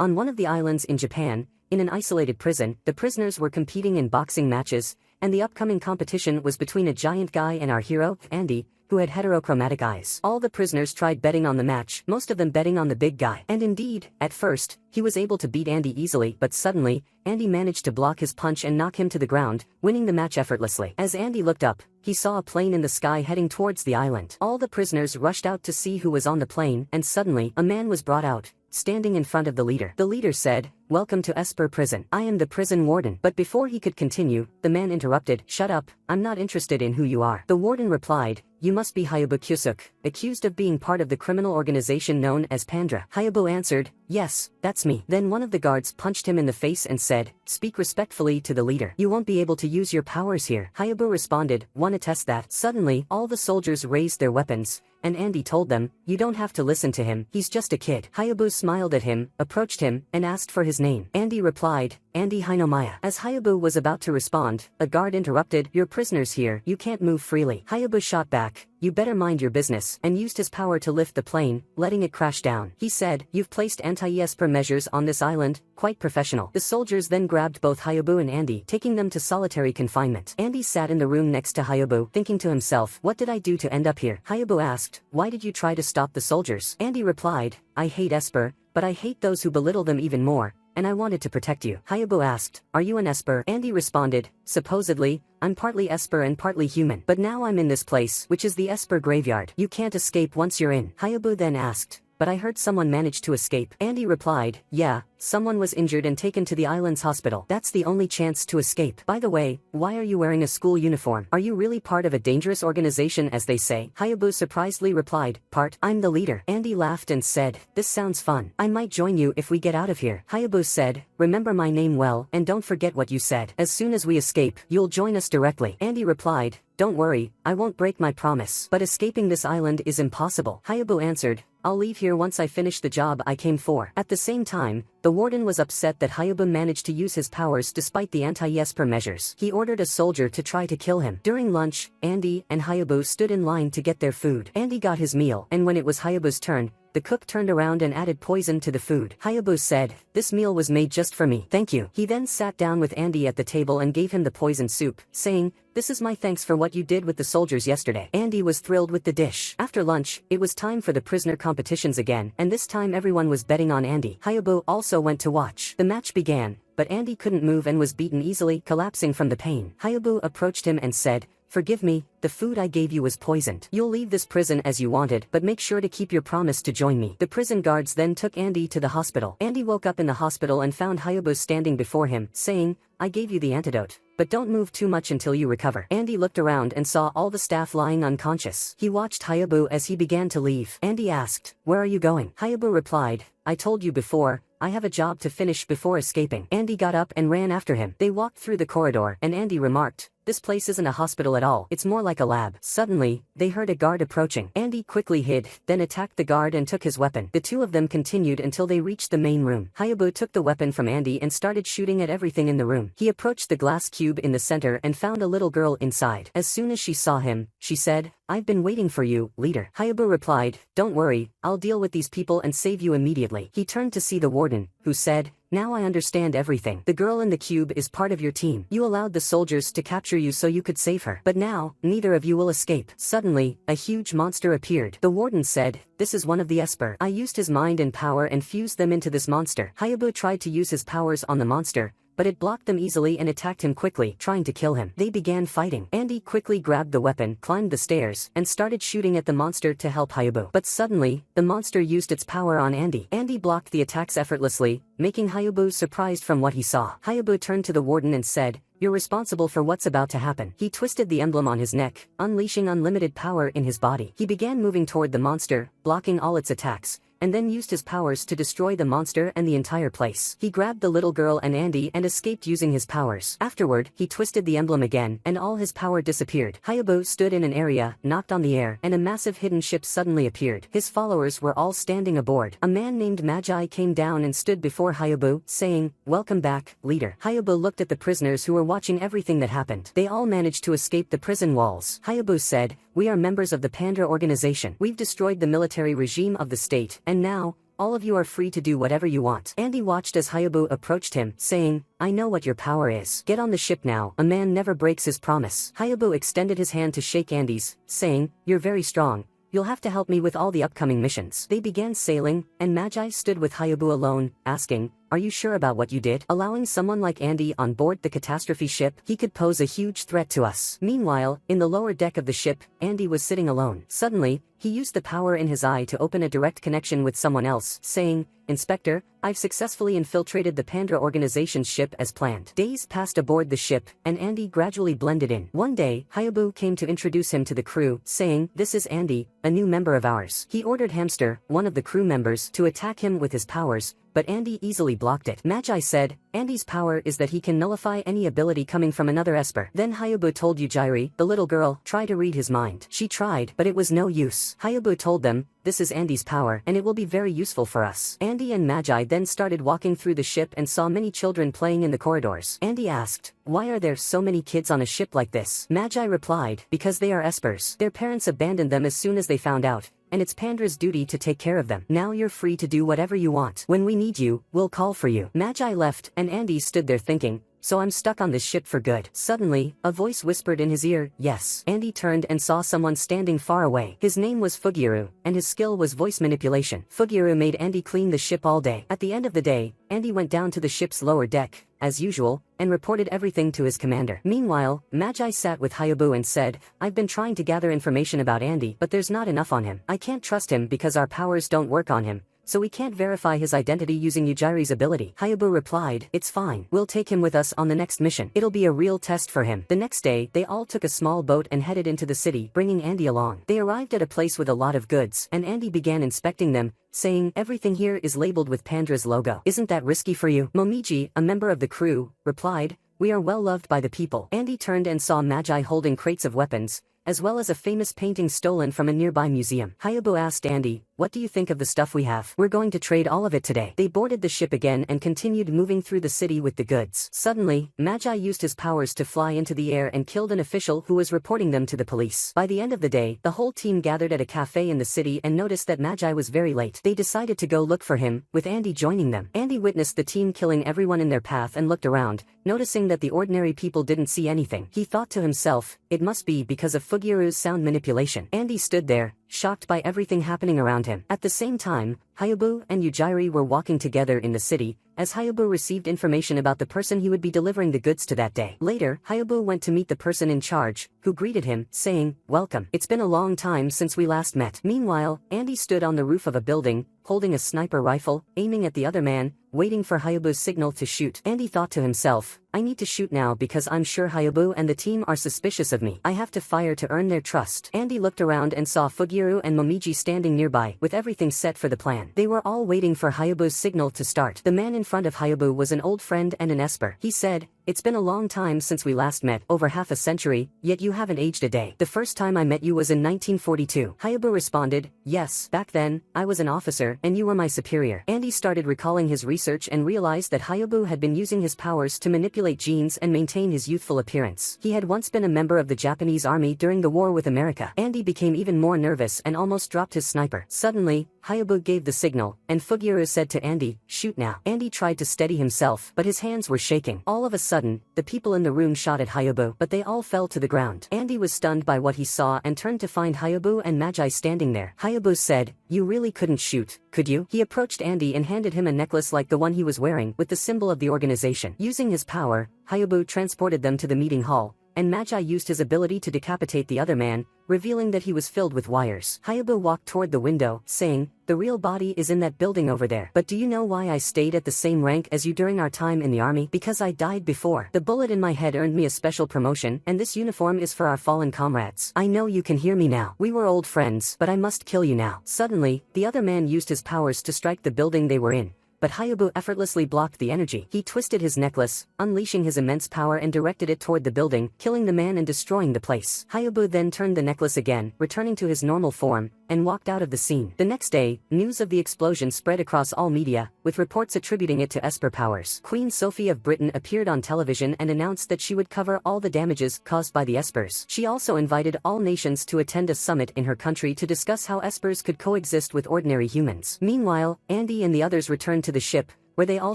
On one of the islands in Japan, in an isolated prison, the prisoners were competing in boxing matches, and the upcoming competition was between a giant guy and our hero, Andy, who had heterochromatic eyes. All the prisoners tried betting on the match, most of them betting on the big guy. And indeed, at first, he was able to beat Andy easily, but suddenly, Andy managed to block his punch and knock him to the ground, winning the match effortlessly. As Andy looked up, he saw a plane in the sky heading towards the island. All the prisoners rushed out to see who was on the plane, and suddenly, a man was brought out, standing in front of the leader. The leader said, "Welcome to Esper Prison. I am the prison warden." But before he could continue, the man interrupted, "Shut up, I'm not interested in who you are." The warden replied, "You must be Hayabu Kyusuk, accused of being part of the criminal organization known as Pandra." Hayabu answered, "Yes, that's me." Then one of the guards punched him in the face and said, "Speak respectfully to the leader. You won't be able to use your powers here." Hayabu responded, "Wanna test that?" Suddenly, all the soldiers raised their weapons, and Andy told them, "You don't have to listen to him, he's just a kid." Hayabu smiled at him, approached him, and asked for his name. Andy replied, "Andy Hinomaya." As Hayabu was about to respond, a guard interrupted, "You're prisoners here, you can't move freely." Hayabu shot back, "You better mind your business," and used his power to lift the plane, letting it crash down. He said, "You've placed anti-Esper measures on this island, quite professional." The soldiers then grabbed both Hayabu and Andy, taking them to solitary confinement. Andy sat in the room next to Hayabu, thinking to himself, "What did I do to end up here?" Hayabu asked, "Why did you try to stop the soldiers?" Andy replied, "I hate Esper, but I hate those who belittle them even more, and I wanted to protect you." Hayabu asked, "Are you an Esper?" Andy responded, "Supposedly, I'm partly Esper and partly human. But now I'm in this place, which is the Esper graveyard. You can't escape once you're in." Hayabu then asked, "But I heard someone managed to escape." Andy replied, "Yeah, someone was injured and taken to the island's hospital. That's the only chance to escape. By the way, why are you wearing a school uniform? Are you really part of a dangerous organization as they say?" Hayabu surprisedly replied, I'm the leader." Andy laughed and said, "This sounds fun. I might join you if we get out of here." Hayabu said, "Remember my name well, and don't forget what you said. As soon as we escape, you'll join us directly." Andy replied, "Don't worry, I won't break my promise. But escaping this island is impossible." Hayabu answered, "I'll leave here once I finish the job I came for." At the same time, the warden was upset that Hayabu managed to use his powers despite the anti-Esper measures. He ordered a soldier to try to kill him. During lunch, Andy and Hayabu stood in line to get their food. Andy got his meal, and when it was Hayabu's turn, the cook turned around and added poison to the food. Hayabu said, "This meal was made just for me. Thank you." He then sat down with Andy at the table and gave him the poison soup, saying, "This is my thanks for what you did with the soldiers yesterday." Andy was thrilled with the dish. After lunch, it was time for the prisoner competitions again, and this time everyone was betting on Andy. Hayabu also went to watch. The match began, but Andy couldn't move and was beaten easily, collapsing from the pain. Hayabu approached him and said, "Forgive me, the food I gave you was poisoned. You'll leave this prison as you wanted, but make sure to keep your promise to join me." The prison guards then took Andy to the hospital. Andy woke up in the hospital and found Hayabu standing before him, saying, "I gave you the antidote, but don't move too much until you recover." Andy looked around and saw all the staff lying unconscious. He watched Hayabu as he began to leave. Andy asked, "Where are you going?" Hayabu replied, "I told you before, I have a job to finish before escaping." Andy got up and ran after him. They walked through the corridor, and Andy remarked, "This place isn't a hospital at all, it's more like a lab." Suddenly, they heard a guard approaching. Andy quickly hid, then attacked the guard and took his weapon. The two of them continued until they reached the main room. Hayabu took the weapon from Andy and started shooting at everything in the room. He approached the glass cube in the center and found a little girl inside. As soon as she saw him, she said, "I've been waiting for you, leader." Hayabu replied, "Don't worry, I'll deal with these people and save you immediately." He turned to see the warden, who said, "Now I understand everything. The girl in the cube is part of your team. You allowed the soldiers to capture you so you could save her. But now, neither of you will escape." Suddenly, a huge monster appeared. The warden said, "This is one of the Esper. I used his mind and power and fused them into this monster." Hayabu tried to use his powers on the monster, but it blocked them easily and attacked him quickly, trying to kill him. They began fighting. Andy quickly grabbed the weapon, climbed the stairs, and started shooting at the monster to help Hayabu. But suddenly, the monster used its power on Andy. Andy blocked the attacks effortlessly, making Hayabu surprised from what he saw. Hayabu turned to the warden and said, "You're responsible for what's about to happen." He twisted the emblem on his neck, unleashing unlimited power in his body. He began moving toward the monster, blocking all its attacks, and then used his powers to destroy the monster and the entire place. He grabbed the little girl and Andy and escaped using his powers. Afterward, he twisted the emblem again, and all his power disappeared. Hayabu stood in an area, knocked on the air, and a massive hidden ship suddenly appeared. His followers were all standing aboard. A man named Magi came down and stood before Hayabu, saying, "Welcome back, leader." Hayabu looked at the prisoners who were watching everything that happened. They all managed to escape the prison walls. Hayabu said, "We are members of the Pandra organization. We've destroyed the military regime of the state, and now, all of you are free to do whatever you want. Andy watched as Hayabu approached him, saying, I know what your power is. Get on the ship now, a man never breaks his promise. Hayabu extended his hand to shake Andy's, saying, you're very strong. You'll have to help me with all the upcoming missions. They began sailing, and Magi stood with Hayabu alone, asking, are you sure about what you did? Allowing someone like Andy on board the catastrophe ship, he could pose a huge threat to us. Meanwhile, in the lower deck of the ship, Andy was sitting alone. Suddenly, he used the power in his eye to open a direct connection with someone else, saying, Inspector, I've successfully infiltrated the Pandra organization's ship as planned. Days passed aboard the ship, and Andy gradually blended in. One day, Hayabu came to introduce him to the crew, saying, this is Andy, a new member of ours. He ordered Hamster, one of the crew members, to attack him with his powers, but Andy easily blocked it. Magi said, Andy's power is that he can nullify any ability coming from another Esper. Then Hayabu told Yujiri, the little girl, try to read his mind. She tried, but it was no use. Hayabu told them, this is Andy's power, and it will be very useful for us. Andy and Magi then started walking through the ship and saw many children playing in the corridors. Andy asked, why are there so many kids on a ship like this? Magi replied, because they are Espers. Their parents abandoned them as soon as they found out, and it's Pandra's duty to take care of them. Now you're free to do whatever you want. When we need you, we'll call for you. Magi left, and Andy stood there thinking, so I'm stuck on this ship for good. Suddenly, a voice whispered in his ear, yes. Andy turned and saw someone standing far away. His name was Fugiru, and his skill was voice manipulation. Fugiru made Andy clean the ship all day. At the end of the day, Andy went down to the ship's lower deck, as usual, and reported everything to his commander. Meanwhile, Magi sat with Hayabu and said, I've been trying to gather information about Andy, but there's not enough on him. I can't trust him because our powers don't work on him, so we can't verify his identity using Yujiri's ability. Hayabu replied, it's fine. We'll take him with us on the next mission. It'll be a real test for him. The next day, they all took a small boat and headed into the city, bringing Andy along. They arrived at a place with a lot of goods, and Andy began inspecting them, saying, everything here is labeled with Pandra's logo. Isn't that risky for you? Momiji, a member of the crew, replied, we are well loved by the people. Andy turned and saw Magi holding crates of weapons, as well as a famous painting stolen from a nearby museum. Hayabu asked Andy, what do you think of the stuff we have? We're going to trade all of it today. They boarded the ship again and continued moving through the city with the goods. Suddenly, Magi used his powers to fly into the air and killed an official who was reporting them to the police. By the end of the day, the whole team gathered at a cafe in the city and noticed that Magi was very late. They decided to go look for him, with Andy joining them. Andy witnessed the team killing everyone in their path and looked around, noticing that the ordinary people didn't see anything. He thought to himself, it must be because of Fugiru's sound manipulation. Andy stood there, shocked by everything happening around him. At the same time, Hayabu and Yujiri were walking together in the city, as Hayabu received information about the person he would be delivering the goods to that day. Later, Hayabu went to meet the person in charge, who greeted him, saying, welcome. It's been a long time since we last met. Meanwhile, Andy stood on the roof of a building, holding a sniper rifle, aiming at the other man, waiting for Hayabu's signal to shoot. Andy thought to himself, I need to shoot now because I'm sure Hayabu and the team are suspicious of me. I have to fire to earn their trust. Andy looked around and saw Fugiru and Momiji standing nearby, with everything set for the plan. They were all waiting for Hayabu's signal to start. The man in front of Hayabu was an old friend and an Esper. He said, it's been a long time since we last met, over half a century, yet you haven't aged a day. The first time I met you was in 1942. Hayabu responded, yes, back then, I was an officer, and you were my superior. Andy started recalling his research and realized that Hayabu had been using his powers to manipulate genes and maintain his youthful appearance. He had once been a member of the Japanese army during the war with America. Andy became even more nervous and almost dropped his sniper. Suddenly, Hayabu gave the signal, and Fugiru said to Andy, shoot now. Andy tried to steady himself, but his hands were shaking. All of a sudden, the people in the room shot at Hayabu, but they all fell to the ground. Andy was stunned by what he saw and turned to find Hayabu and Magi standing there. Hayabu said, you really couldn't shoot, could you? He approached Andy and handed him a necklace like the one he was wearing, with the symbol of the organization. Using his power, Hayabu transported them to the meeting hall, and Magi used his ability to decapitate the other man, revealing that he was filled with wires. Hayabu walked toward the window, saying, the real body is in that building over there. But do you know why I stayed at the same rank as you during our time in the army? Because I died before. The bullet in my head earned me a special promotion, and this uniform is for our fallen comrades. I know you can hear me now. We were old friends, but I must kill you now. Suddenly, the other man used his powers to strike the building they were in, but Hayabu effortlessly blocked the energy. He twisted his necklace, unleashing his immense power and directed it toward the building, killing the man and destroying the place. Hayabu then turned the necklace again, returning to his normal form, and walked out of the scene. The next day, news of the explosion spread across all media, with reports attributing it to Esper powers. Queen Sophie of Britain appeared on television and announced that she would cover all the damages caused by the Espers. She also invited all nations to attend a summit in her country to discuss how Espers could coexist with ordinary humans. Meanwhile, Andy and the others returned to the ship, where they all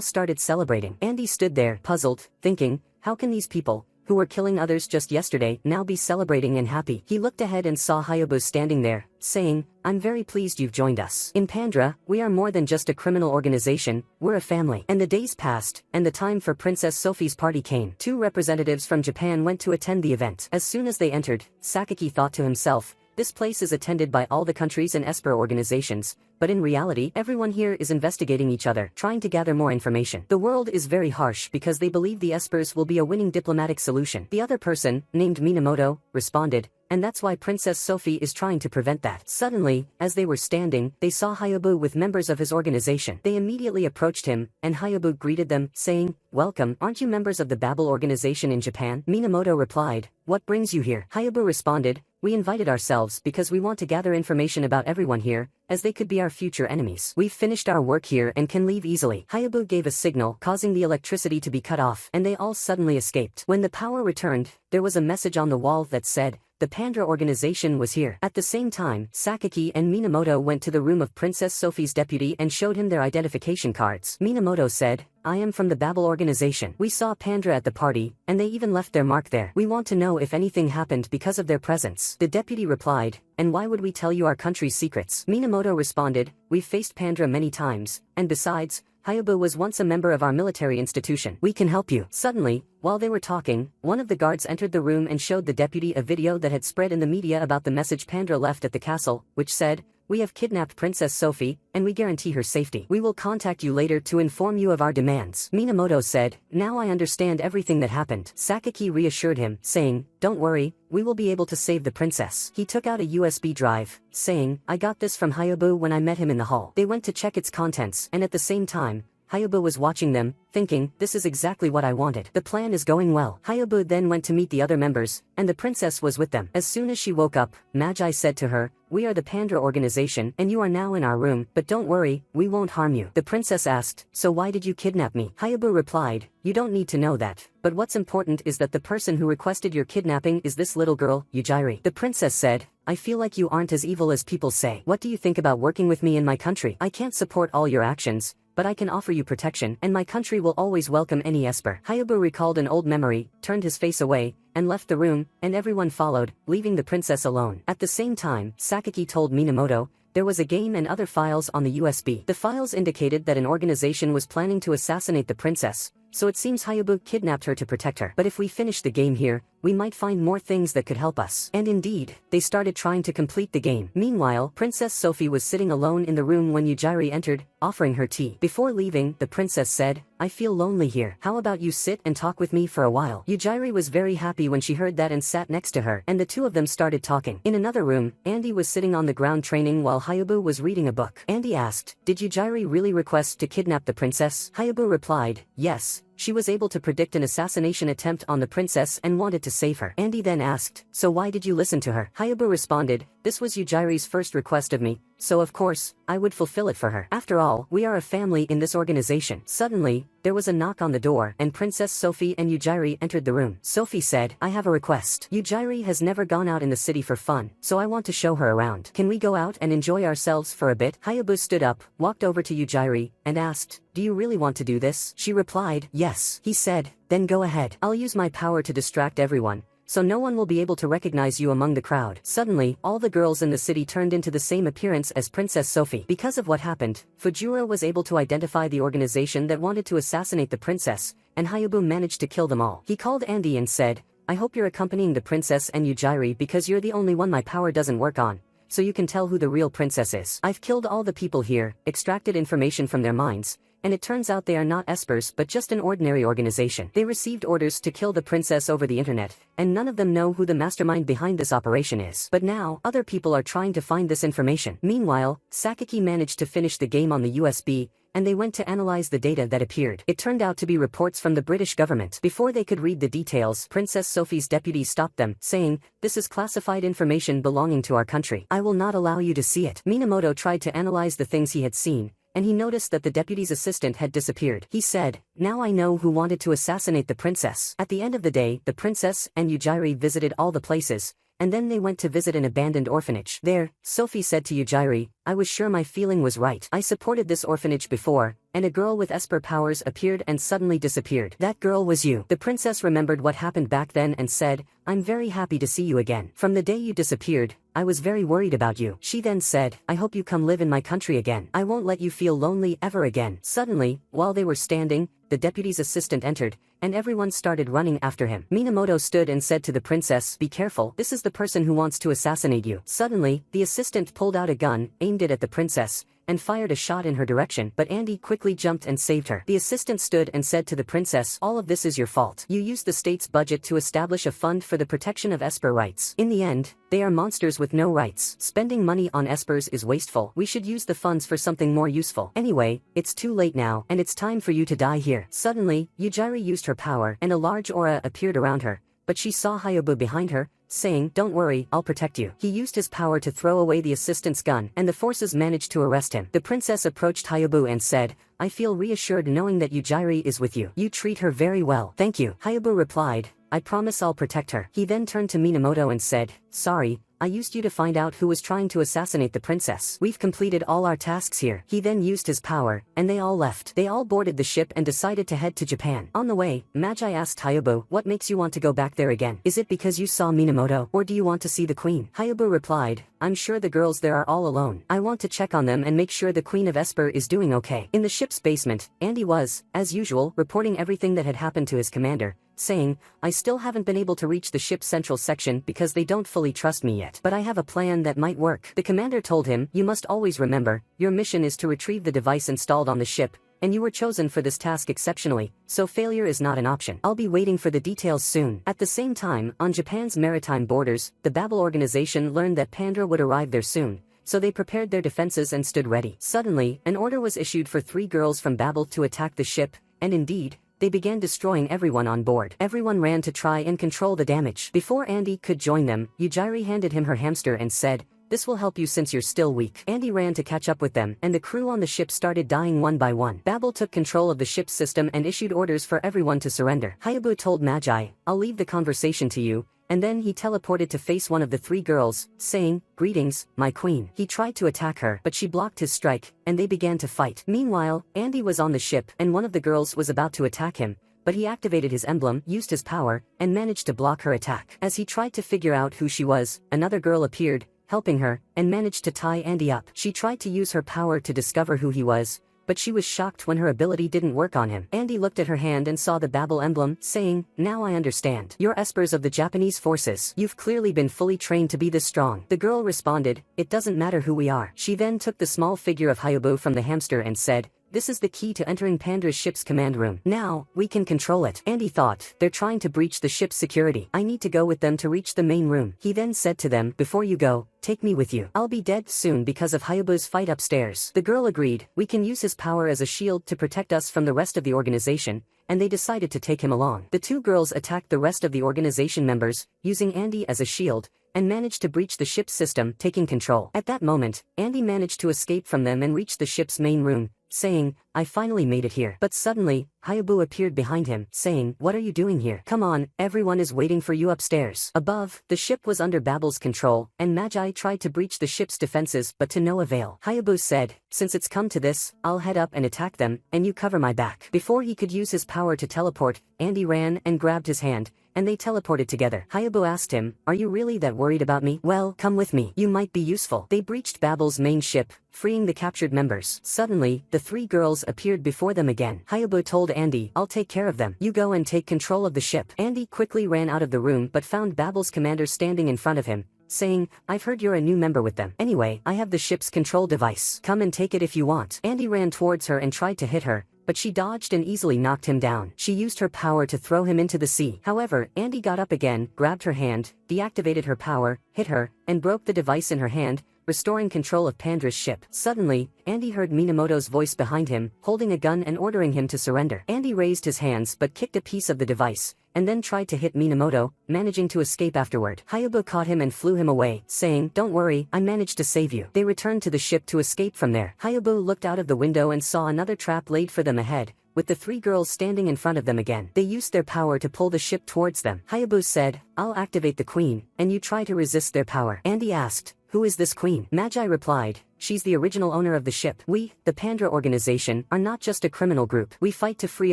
started celebrating. Andy stood there, puzzled, thinking, how can these people, who were killing others just yesterday, now be celebrating and happy? He looked ahead and saw Hayabu standing there, saying, I'm very pleased you've joined us. In Pandra, we are more than just a criminal organization, we're a family. And the days passed, and the time for Princess Sophie's party came. 2 representatives from Japan went to attend the event. As soon as they entered, Sakaki thought to himself, this place is attended by all the countries and Esper organizations, but in reality, everyone here is investigating each other, trying to gather more information. The world is very harsh because they believe the Espers will be a winning diplomatic solution. The other person, named Minamoto, responded, and that's why Princess Sophie is trying to prevent that. Suddenly, as they were standing, they saw Hayabu with members of his organization. They immediately approached him, and Hayabu greeted them, saying, welcome, aren't you members of the Babel organization in Japan? Minamoto replied, what brings you here? Hayabu responded, we invited ourselves because we want to gather information about everyone here, as they could be our future enemies. We've finished our work here and can leave easily. Hayabu gave a signal, causing the electricity to be cut off, and they all suddenly escaped. When the power returned, there was a message on the wall that said, the Pandra organization was here. At the same time, Sakaki and Minamoto went to the room of Princess Sophie's deputy and showed him their identification cards. Minamoto said, I am from the Babel organization. We saw Pandra at the party, and they even left their mark there. We want to know if anything happened because of their presence. The deputy replied, and why would we tell you our country's secrets? Minamoto responded, we've faced Pandra many times, and besides, Hayabu was once a member of our military institution. We can help you. Suddenly, while they were talking, one of the guards entered the room and showed the deputy a video that had spread in the media about the message Pandra left at the castle, which said, we have kidnapped Princess Sophie, and we guarantee her safety. We will contact you later to inform you of our demands. Minamoto said, now I understand everything that happened. Sakaki reassured him, saying, don't worry, we will be able to save the princess. He took out a USB drive, saying, I got this from Hayabu when I met him in the hall. They went to check its contents, and at the same time, Hayabu was watching them, thinking, this is exactly what I wanted. The plan is going well. Hayabu then went to meet the other members, and the princess was with them. As soon as she woke up, Magi said to her, we are the Pandra organization, and you are now in our room, but don't worry, we won't harm you. The princess asked, so why did you kidnap me? Hayabu replied, you don't need to know that, but what's important is that the person who requested your kidnapping is this little girl, Yujiri. The princess said, I feel like you aren't as evil as people say. What do you think about working with me in my country? I can't support all your actions, but I can offer you protection, and my country will always welcome any Esper. Hayabu recalled an old memory, turned his face away, and left the room, and everyone followed, leaving the princess alone. At the same time, Sakaki told Minamoto, there was a game and other files on the USB. The files indicated that an organization was planning to assassinate the princess, so it seems Hayabu kidnapped her to protect her. But if we finish the game here, we might find more things that could help us. And indeed, they started trying to complete the game. Meanwhile, Princess Sophie was sitting alone in the room when Yujiri entered, offering her tea. Before leaving, the princess said, I feel lonely here. How about you sit and talk with me for a while? Yujiri was very happy when she heard that and sat next to her, and the two of them started talking. In another room, Andy was sitting on the ground training while Hayabu was reading a book. Andy asked, did Yujiri really request to kidnap the princess? Hayabu replied, yes. She was able to predict an assassination attempt on the princess and wanted to save her. Andy then asked, so why did you listen to her? Hayabu responded, this was Yujiri's first request of me, so of course, I would fulfill it for her. After all, we are a family in this organization. Suddenly, there was a knock on the door, and Princess Sophie and Yujiri entered the room. Sophie said, I have a request. Yujiri has never gone out in the city for fun, so I want to show her around. Can we go out and enjoy ourselves for a bit? Hayabu stood up, walked over to Yujiri, and asked, do you really want to do this? She replied, yes. He said, then go ahead. I'll use my power to distract everyone, so no one will be able to recognize you among the crowd. Suddenly, all the girls in the city turned into the same appearance as Princess Sophie. Because of what happened, Fujura was able to identify the organization that wanted to assassinate the princess, and Hayabu managed to kill them all. He called Andy and said, I hope you're accompanying the princess and Yujiri because you're the only one my power doesn't work on, so you can tell who the real princess is. I've killed all the people here, extracted information from their minds, and it turns out they are not Espers but just an ordinary organization. They received orders to kill the princess over the internet, and none of them know who the mastermind behind this operation is. But now, other people are trying to find this information. Meanwhile, Sakaki managed to finish the game on the USB, and they went to analyze the data that appeared. It turned out to be reports from the British government. Before they could read the details, Princess Sophie's deputy stopped them, saying, "This is classified information belonging to our country. I will not allow you to see it." Minamoto tried to analyze the things he had seen, and he noticed that the deputy's assistant had disappeared. He said, "Now I know who wanted to assassinate the princess." At the end of the day, the princess and Yujiri visited all the places, and then they went to visit an abandoned orphanage. There, Sophie said to Yujiri, "I was sure my feeling was right. I supported this orphanage before, and a girl with Esper powers appeared and suddenly disappeared. That girl was you." The princess remembered what happened back then and said, "I'm very happy to see you again. From the day you disappeared, I was very worried about you." She then said, "I hope you come live in my country again. I won't let you feel lonely ever again." Suddenly, while they were standing, the deputy's assistant entered, and everyone started running after him. Minamoto stood and said to the princess, "Be careful, this is the person who wants to assassinate you." Suddenly, the assistant pulled out a gun, aimed it at the princess, and fired a shot in her direction, but Andy quickly jumped and saved her. The assistant stood and said to the princess, "All of this is your fault. You used the state's budget to establish a fund for the protection of Esper rights. In the end, they are monsters with no rights. Spending money on Espers is wasteful. We should use the funds for something more useful. Anyway, it's too late now, and it's time for you to die here." Suddenly, Yujiri used her power, and a large aura appeared around her, but she saw Hayabu behind her, saying, "Don't worry, I'll protect you." He used his power to throw away the assistant's gun, and the forces managed to arrest him. The princess approached Hayabu and said, "I feel reassured knowing that Yujiri is with you. You treat her very well." "Thank you." Hayabu replied, "I promise I'll protect her." He then turned to Minamoto and said, "Sorry, I used you to find out who was trying to assassinate the princess. We've completed all our tasks here." He then used his power, and they all left. They all boarded the ship and decided to head to Japan. On the way, Magi asked Hayabu, "What makes you want to go back there again? Is it because you saw Minamoto, or do you want to see the queen?" Hayabu replied, "I'm sure the girls there are all alone. I want to check on them and make sure the Queen of Esper is doing okay." In the ship's basement, Andy was, as usual, reporting everything that had happened to his commander, saying, "I still haven't been able to reach the ship's central section because they don't fully trust me yet. But I have a plan that might work." The commander told him, "You must always remember, your mission is to retrieve the device installed on the ship, and you were chosen for this task exceptionally, so failure is not an option. I'll be waiting for the details soon." At the same time, on Japan's maritime borders, the Babel organization learned that Pandora would arrive there soon, so they prepared their defenses and stood ready. Suddenly, an order was issued for 3 girls from Babel to attack the ship, and indeed, they began destroying everyone on board. Everyone ran to try and control the damage. Before Andy could join them, Yujiri handed him her hamster and said, "This will help you since you're still weak." Andy ran to catch up with them, and the crew on the ship started dying one by one. Babel took control of the ship's system and issued orders for everyone to surrender. Hayabu told Magi, "I'll leave the conversation to you," and then he teleported to face one of the 3 girls, saying, "Greetings, my queen." He tried to attack her, but she blocked his strike, and they began to fight. Meanwhile, Andy was on the ship, and one of the girls was about to attack him, but he activated his emblem, used his power, and managed to block her attack. As he tried to figure out who she was, another girl appeared, helping her, and managed to tie Andy up. She tried to use her power to discover who he was, but she was shocked when her ability didn't work on him. Andy looked at her hand and saw the Babel emblem, saying, "Now I understand. You're Espers of the Japanese forces. You've clearly been fully trained to be this strong." The girl responded, "It doesn't matter who we are." She then took the small figure of Hayabu from the hamster and said, "This is the key to entering Pandra's ship's command room. Now, we can control it." Andy thought, "They're trying to breach the ship's security. I need to go with them to reach the main room." He then said to them, "Before you go, take me with you. I'll be dead soon because of Hayabu's fight upstairs." The girl agreed, "We can use his power as a shield to protect us from the rest of the organization," and they decided to take him along. The 2 girls attacked the rest of the organization members, using Andy as a shield, and managed to breach the ship's system, taking control. At that moment, Andy managed to escape from them and reach the ship's main room, saying, "I finally made it here." But suddenly, Hayabu appeared behind him, saying, "What are you doing here? Come on, everyone is waiting for you upstairs." Above, the ship was under Babel's control, and Magi tried to breach the ship's defenses but to no avail. Hayabu said, "Since it's come to this, I'll head up and attack them, and you cover my back." Before he could use his power to teleport, Andy ran and grabbed his hand, and they teleported together. Hayabu asked him, "Are you really that worried about me? Well, come with me. You might be useful." They breached Babel's main ship, freeing the captured members. Suddenly, the 3 girls appeared before them again. Hayabu told Andy, "I'll take care of them. You go and take control of the ship." Andy quickly ran out of the room but found Babel's commander standing in front of him, saying, "I've heard you're a new member with them. Anyway, I have the ship's control device. Come and take it if you want." Andy ran towards her and tried to hit her, but she dodged and easily knocked him down. She used her power to throw him into the sea. However, Andy got up again, grabbed her hand, deactivated her power, hit her, and broke the device in her hand, restoring control of Pandra's ship. Suddenly, Andy heard Minamoto's voice behind him, holding a gun and ordering him to surrender. Andy raised his hands but kicked a piece of the device, and then tried to hit Minamoto, managing to escape afterward. Hayabu caught him and flew him away, saying, "Don't worry, I managed to save you." They returned to the ship to escape from there. Hayabu looked out of the window and saw another trap laid for them ahead, with the three girls standing in front of them again. They used their power to pull the ship towards them. Hayabu said, "I'll activate the queen, and you try to resist their power." Andy asked, "Who is this queen?" Magi replied, "She's the original owner of the ship. We, the Pandra organization, are not just a criminal group. We fight to free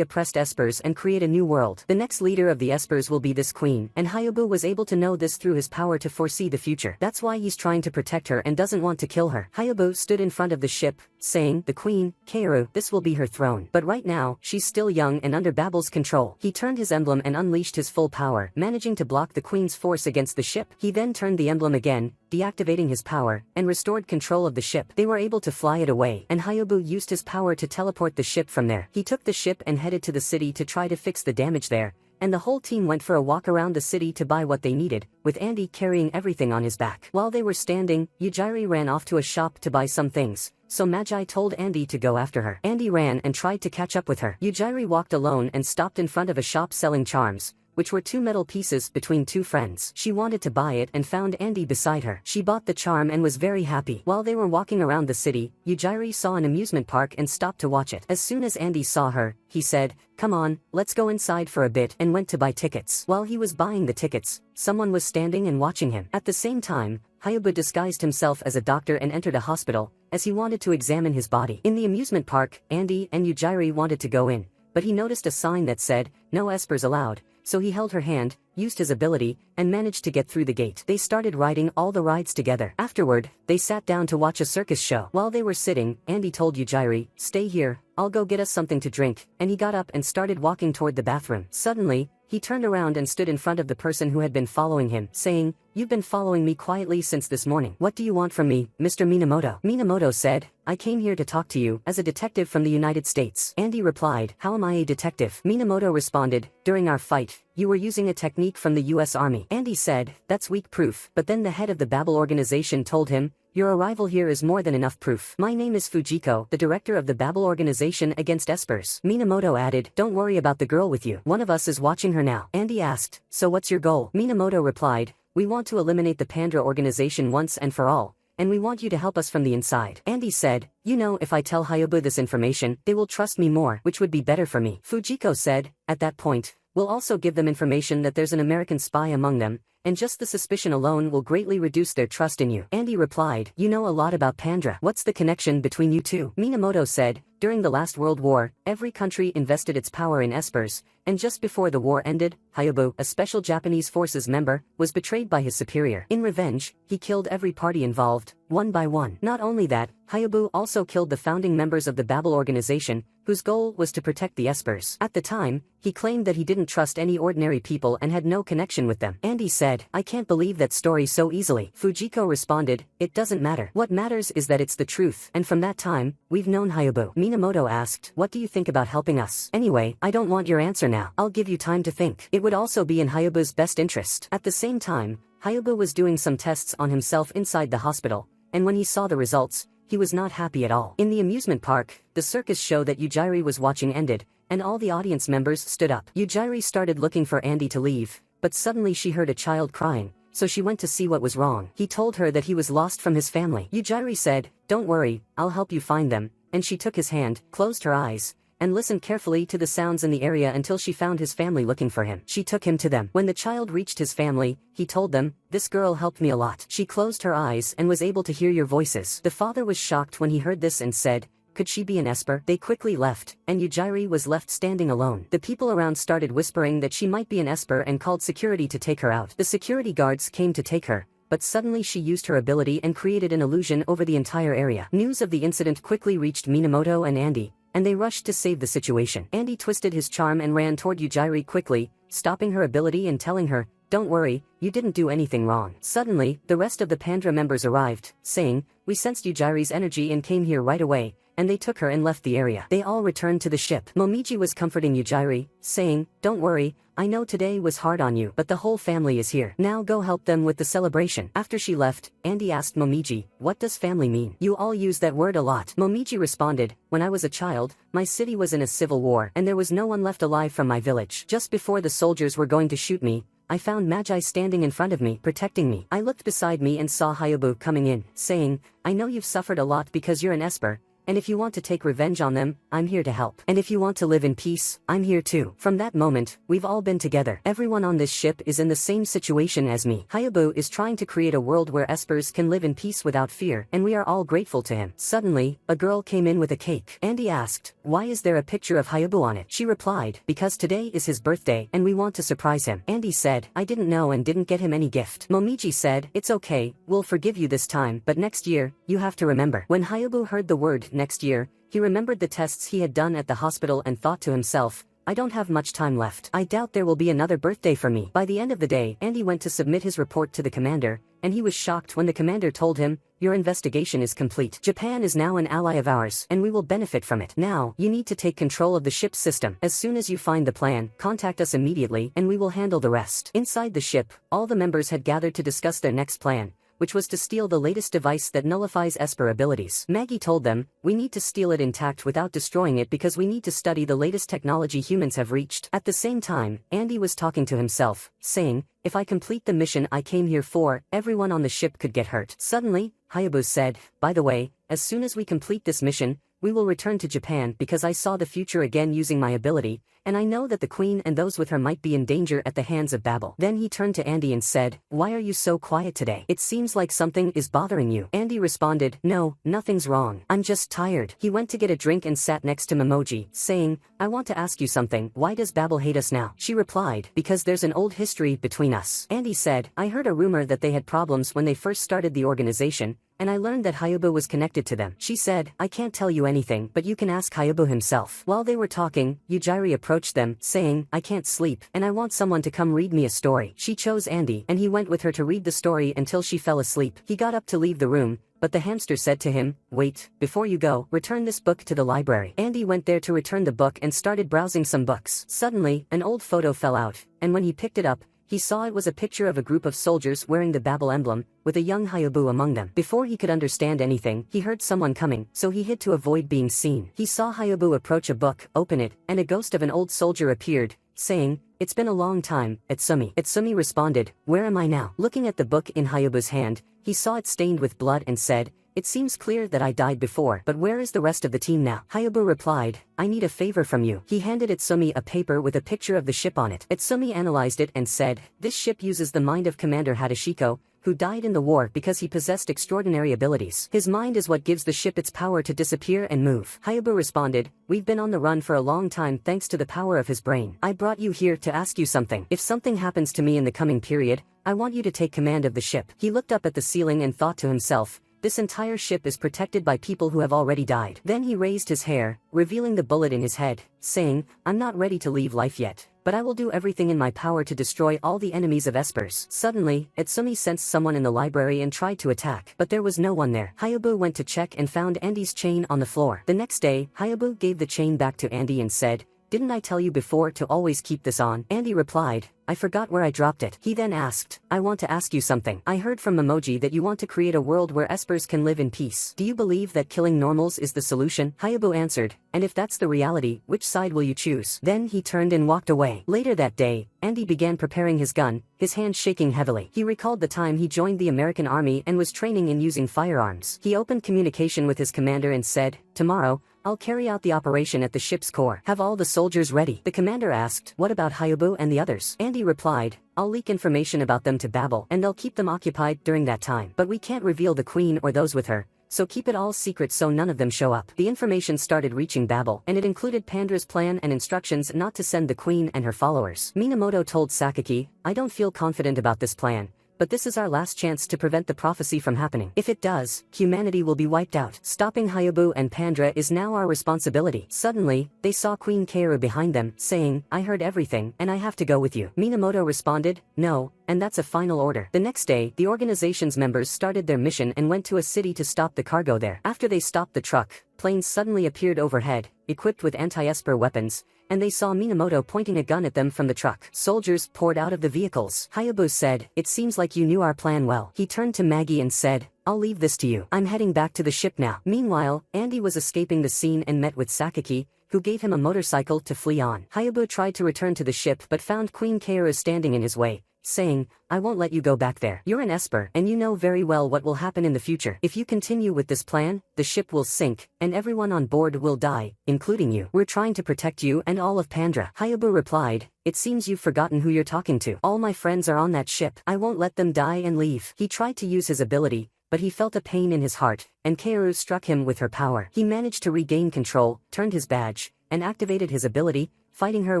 oppressed espers and create a new world. The next leader of the espers will be this queen." And Hayabu was able to know this through his power to foresee the future. That's why he's trying to protect her and doesn't want to kill her. Hayabu stood in front of the ship, saying, "The queen, Kaoru, this will be her throne. But right now, she's still young and under Babel's control." He turned his emblem and unleashed his full power, managing to block the queen's force against the ship. He then turned the emblem again, deactivating his power, and restored control of the ship. They were able to fly it away, and Hayabu used his power to teleport the ship from there. He took the ship and headed to the city to try to fix the damage there, and the whole team went for a walk around the city to buy what they needed, with Andy carrying everything on his back. While they were standing, Yujiri ran off to a shop to buy some things, so Magi told Andy to go after her. Andy ran and tried to catch up with her. Yujiri walked alone and stopped in front of a shop selling charms, which were two metal pieces between two friends. She wanted to buy it and found Andy beside her. She bought the charm and was very happy. While they were walking around the city, Yujiri saw an amusement park and stopped to watch it. As soon as Andy saw her, he said, "Come on, let's go inside for a bit," and went to buy tickets. While he was buying the tickets, someone was standing and watching him. At the same time, Hayabu disguised himself as a doctor and entered a hospital, as he wanted to examine his body. In the amusement park, Andy and Yujiri wanted to go in, but he noticed a sign that said, "No espers allowed," so he held her hand, used his ability, and managed to get through the gate. They started riding all the rides together. Afterward, they sat down to watch a circus show. While they were sitting, Andy told Yujiri, "Stay here, I'll go get us something to drink," and he got up and started walking toward the bathroom. Suddenly, he turned around and stood in front of the person who had been following him, saying, "You've been following me quietly since this morning. What do you want from me, Mr. Minamoto?" Minamoto said, "I came here to talk to you as a detective from the United States." Andy replied, "How am I a detective?" Minamoto responded, "During our fight, you were using a technique from the US Army." Andy said, "That's weak proof." But then the head of the Babel organization told him, "Your arrival here is more than enough proof. My name is Fujiko, the director of the Babel organization against espers." Minamoto added, "Don't worry about the girl with you. One of us is watching her now." Andy asked, "So what's your goal?" Minamoto replied, "We want to eliminate the Pandra organization once and for all, and we want you to help us from the inside." Andy said, "You know, if I tell Hayabu this information, they will trust me more, which would be better for me." Fujiko said, "At that point, we'll also give them information that there's an American spy among them, and just the suspicion alone will greatly reduce their trust in you." Andy replied, "You know a lot about Pandra. What's the connection between you two?" Minamoto said, "During the last World War, every country invested its power in espers, and just before the war ended, Hayabu, a special Japanese forces member, was betrayed by his superior. In revenge, he killed every party involved, one by one. Not only that, Hayabu also killed the founding members of the Babel organization, whose goal was to protect the espers. At the time, he claimed that he didn't trust any ordinary people and had no connection with them." Andy said, "I can't believe that story so easily." Fujiko responded, "It doesn't matter. What matters is that it's the truth. And from that time, we've known Hayabu." Minamoto asked, "What do you think about helping us?" "Anyway, I don't want your answer now. I'll give you time to think. It would also be in Hayabu's best interest." At the same time, Hayabu was doing some tests on himself inside the hospital, and when he saw the results, he was not happy at all. In the amusement park, the circus show that Yujiri was watching ended, and all the audience members stood up. Yujiri started looking for Andy to leave, but suddenly she heard a child crying, so she went to see what was wrong. He told her that he was lost from his family. Yujiri said, "Don't worry, I'll help you find them," and she took his hand, closed her eyes, and listened carefully to the sounds in the area until she found his family looking for him. She took him to them. When the child reached his family, he told them, "This girl helped me a lot. She closed her eyes and was able to hear your voices." The father was shocked when he heard this and said, "Could she be an esper?" They quickly left, and Yujiri was left standing alone. The people around started whispering that she might be an esper and called security to take her out. The security guards came to take her, but suddenly she used her ability and created an illusion over the entire area. News of the incident quickly reached Minamoto and Andy, and they rushed to save the situation. Andy twisted his charm and ran toward Yujiri quickly, stopping her ability and telling her, "Don't worry, you didn't do anything wrong." Suddenly, the rest of the Pandra members arrived, saying, "We sensed Yujiri's energy and came here right away, and they took her and left the area. They all returned to the ship. Momiji was comforting Yujiri, saying, "Don't worry, I know today was hard on you, but the whole family is here. Now go help them with the celebration." After she left, Andy asked Momiji, "What does family mean? You all use that word a lot." Momiji responded, "When I was a child, my city was in a civil war and there was no one left alive from my village. Just before the soldiers were going to shoot me, I found Magi standing in front of me, protecting me. I looked beside me and saw Hayabu coming in, saying, 'I know you've suffered a lot because you're an Esper, and if you want to take revenge on them, I'm here to help. And if you want to live in peace, I'm here too.' From that moment, we've all been together. Everyone on this ship is in the same situation as me. Hayabu is trying to create a world where Espers can live in peace without fear, and we are all grateful to him." Suddenly, a girl came in with a cake. Andy asked, "Why is there a picture of Hayabu on it?" She replied, "Because today is his birthday and we want to surprise him." Andy said, "I didn't know and didn't get him any gift." Momiji said, "It's okay, we'll forgive you this time, but next year, you have to remember." When Hayabu heard the word next year, he remembered the tests he had done at the hospital and thought to himself, "I don't have much time left. I doubt there will be another birthday for me." By the end of the day, Andy went to submit his report to the commander, and he was shocked when the commander told him, "Your investigation is complete. Japan is now an ally of ours, and we will benefit from it. Now, you need to take control of the ship's system. As soon as you find the plan, contact us immediately and we will handle the rest." Inside the ship, all the members had gathered to discuss their next plan, which was to steal the latest device that nullifies Esper abilities. Maggie told them, "We need to steal it intact without destroying it because we need to study the latest technology humans have reached." At the same time, Andy was talking to himself, saying, "If I complete the mission I came here for, everyone on the ship could get hurt." Suddenly, Hayabu said, "By the way, as soon as we complete this mission, we will return to Japan because I saw the future again using my ability, and I know that the queen and those with her might be in danger at the hands of Babel." Then he turned to Andy and said, "Why are you so quiet today? It seems like something is bothering you." Andy responded, "No, nothing's wrong. I'm just tired." He went to get a drink and sat next to Momoji, saying, "I want to ask you something. Why does Babel hate us now?" She replied, "Because there's an old history between us." Andy said, "I heard a rumor that they had problems when they first started the organization, and I learned that Hayabu was connected to them." She said, "I can't tell you anything, but you can ask Hayabu himself." While they were talking, Yujiri approached them, saying, "I can't sleep, and I want someone to come read me a story." She chose Andy, and he went with her to read the story until she fell asleep. He got up to leave the room, but the hamster said to him, "Wait, before you go, return this book to the library." Andy went there to return the book and started browsing some books. Suddenly, an old photo fell out, and when he picked it up, he saw it was a picture of a group of soldiers wearing the Babel emblem, with a young Hayabu among them. Before he could understand anything, he heard someone coming, so he hid to avoid being seen. He saw Hayabu approach a book, open it, and a ghost of an old soldier appeared, saying, "It's been a long time, Itsumi." Itsumi responded, "Where am I now?" Looking at the book in Hayabu's hand, he saw it stained with blood and said, "It seems clear that I died before, but where is the rest of the team now?" Hayabu replied, "I need a favor from you." He handed Itsumi a paper with a picture of the ship on it. Itsumi analyzed it and said, "This ship uses the mind of Commander Hadashiko, who died in the war because he possessed extraordinary abilities. His mind is what gives the ship its power to disappear and move." Hayabu responded, "We've been on the run for a long time thanks to the power of his brain. I brought you here to ask you something. If something happens to me in the coming period, I want you to take command of the ship." He looked up at the ceiling and thought to himself, "This entire ship is protected by people who have already died." Then he raised his hair, revealing the bullet in his head, saying, "I'm not ready to leave life yet, but I will do everything in my power to destroy all the enemies of Espers." Suddenly, Itsumi sensed someone in the library and tried to attack, but there was no one there. Hayabu went to check and found Andy's chain on the floor. The next day, Hayabu gave the chain back to Andy and said, "Didn't I tell you before to always keep this on?" Andy replied, "I forgot where I dropped it." He then asked, "I want to ask you something. I heard from Momoji that you want to create a world where Espers can live in peace. Do you believe that killing normals is the solution?" Hayabu answered, "And if that's the reality, which side will you choose?" Then he turned and walked away. Later that day, Andy began preparing his gun, his hand shaking heavily. He recalled the time he joined the American Army and was training in using firearms. He opened communication with his commander and said, "Tomorrow, I'll carry out the operation at the ship's core. Have all the soldiers ready." The commander asked, "What about Hayabu and the others?" Andy replied, "I'll leak information about them to Babel and they'll keep them occupied during that time. But we can't reveal the queen or those with her, so keep it all secret so none of them show up." The information started reaching Babel, and it included Pandra's plan and instructions not to send the queen and her followers. Minamoto told Sakaki, "I don't feel confident about this plan, but this is our last chance to prevent the prophecy from happening. If it does, humanity will be wiped out. Stopping Hayabu and Pandra is now our responsibility. Suddenly, they saw Queen Kaoru behind them, saying, I heard everything, and I have to go with you. Minamoto responded, no, and that's a final order. The next day, the organization's members started their mission and went to a city to stop the cargo there. After they stopped the truck, planes suddenly appeared overhead, equipped with anti-esper weapons, and they saw Minamoto pointing a gun at them from the truck. Soldiers poured out of the vehicles. Hayabu said, it seems like you knew our plan well. He turned to Maggie and said, I'll leave this to you. I'm heading back to the ship now. Meanwhile, Andy was escaping the scene and met with Sakaki, who gave him a motorcycle to flee on. Hayabu tried to return to the ship but found Queen Kaoru standing in his way, saying, I won't let you go back there. You're an esper, and you know very well what will happen in the future. If you continue with this plan, the ship will sink, and everyone on board will die, including you. We're trying to protect you and all of Pandra. Hayabu replied, it seems you've forgotten who you're talking to. All my friends are on that ship. I won't let them die and leave. He tried to use his ability, but he felt a pain in his heart, and Kaoru struck him with her power. He managed to regain control, turned his badge, and activated his ability, fighting her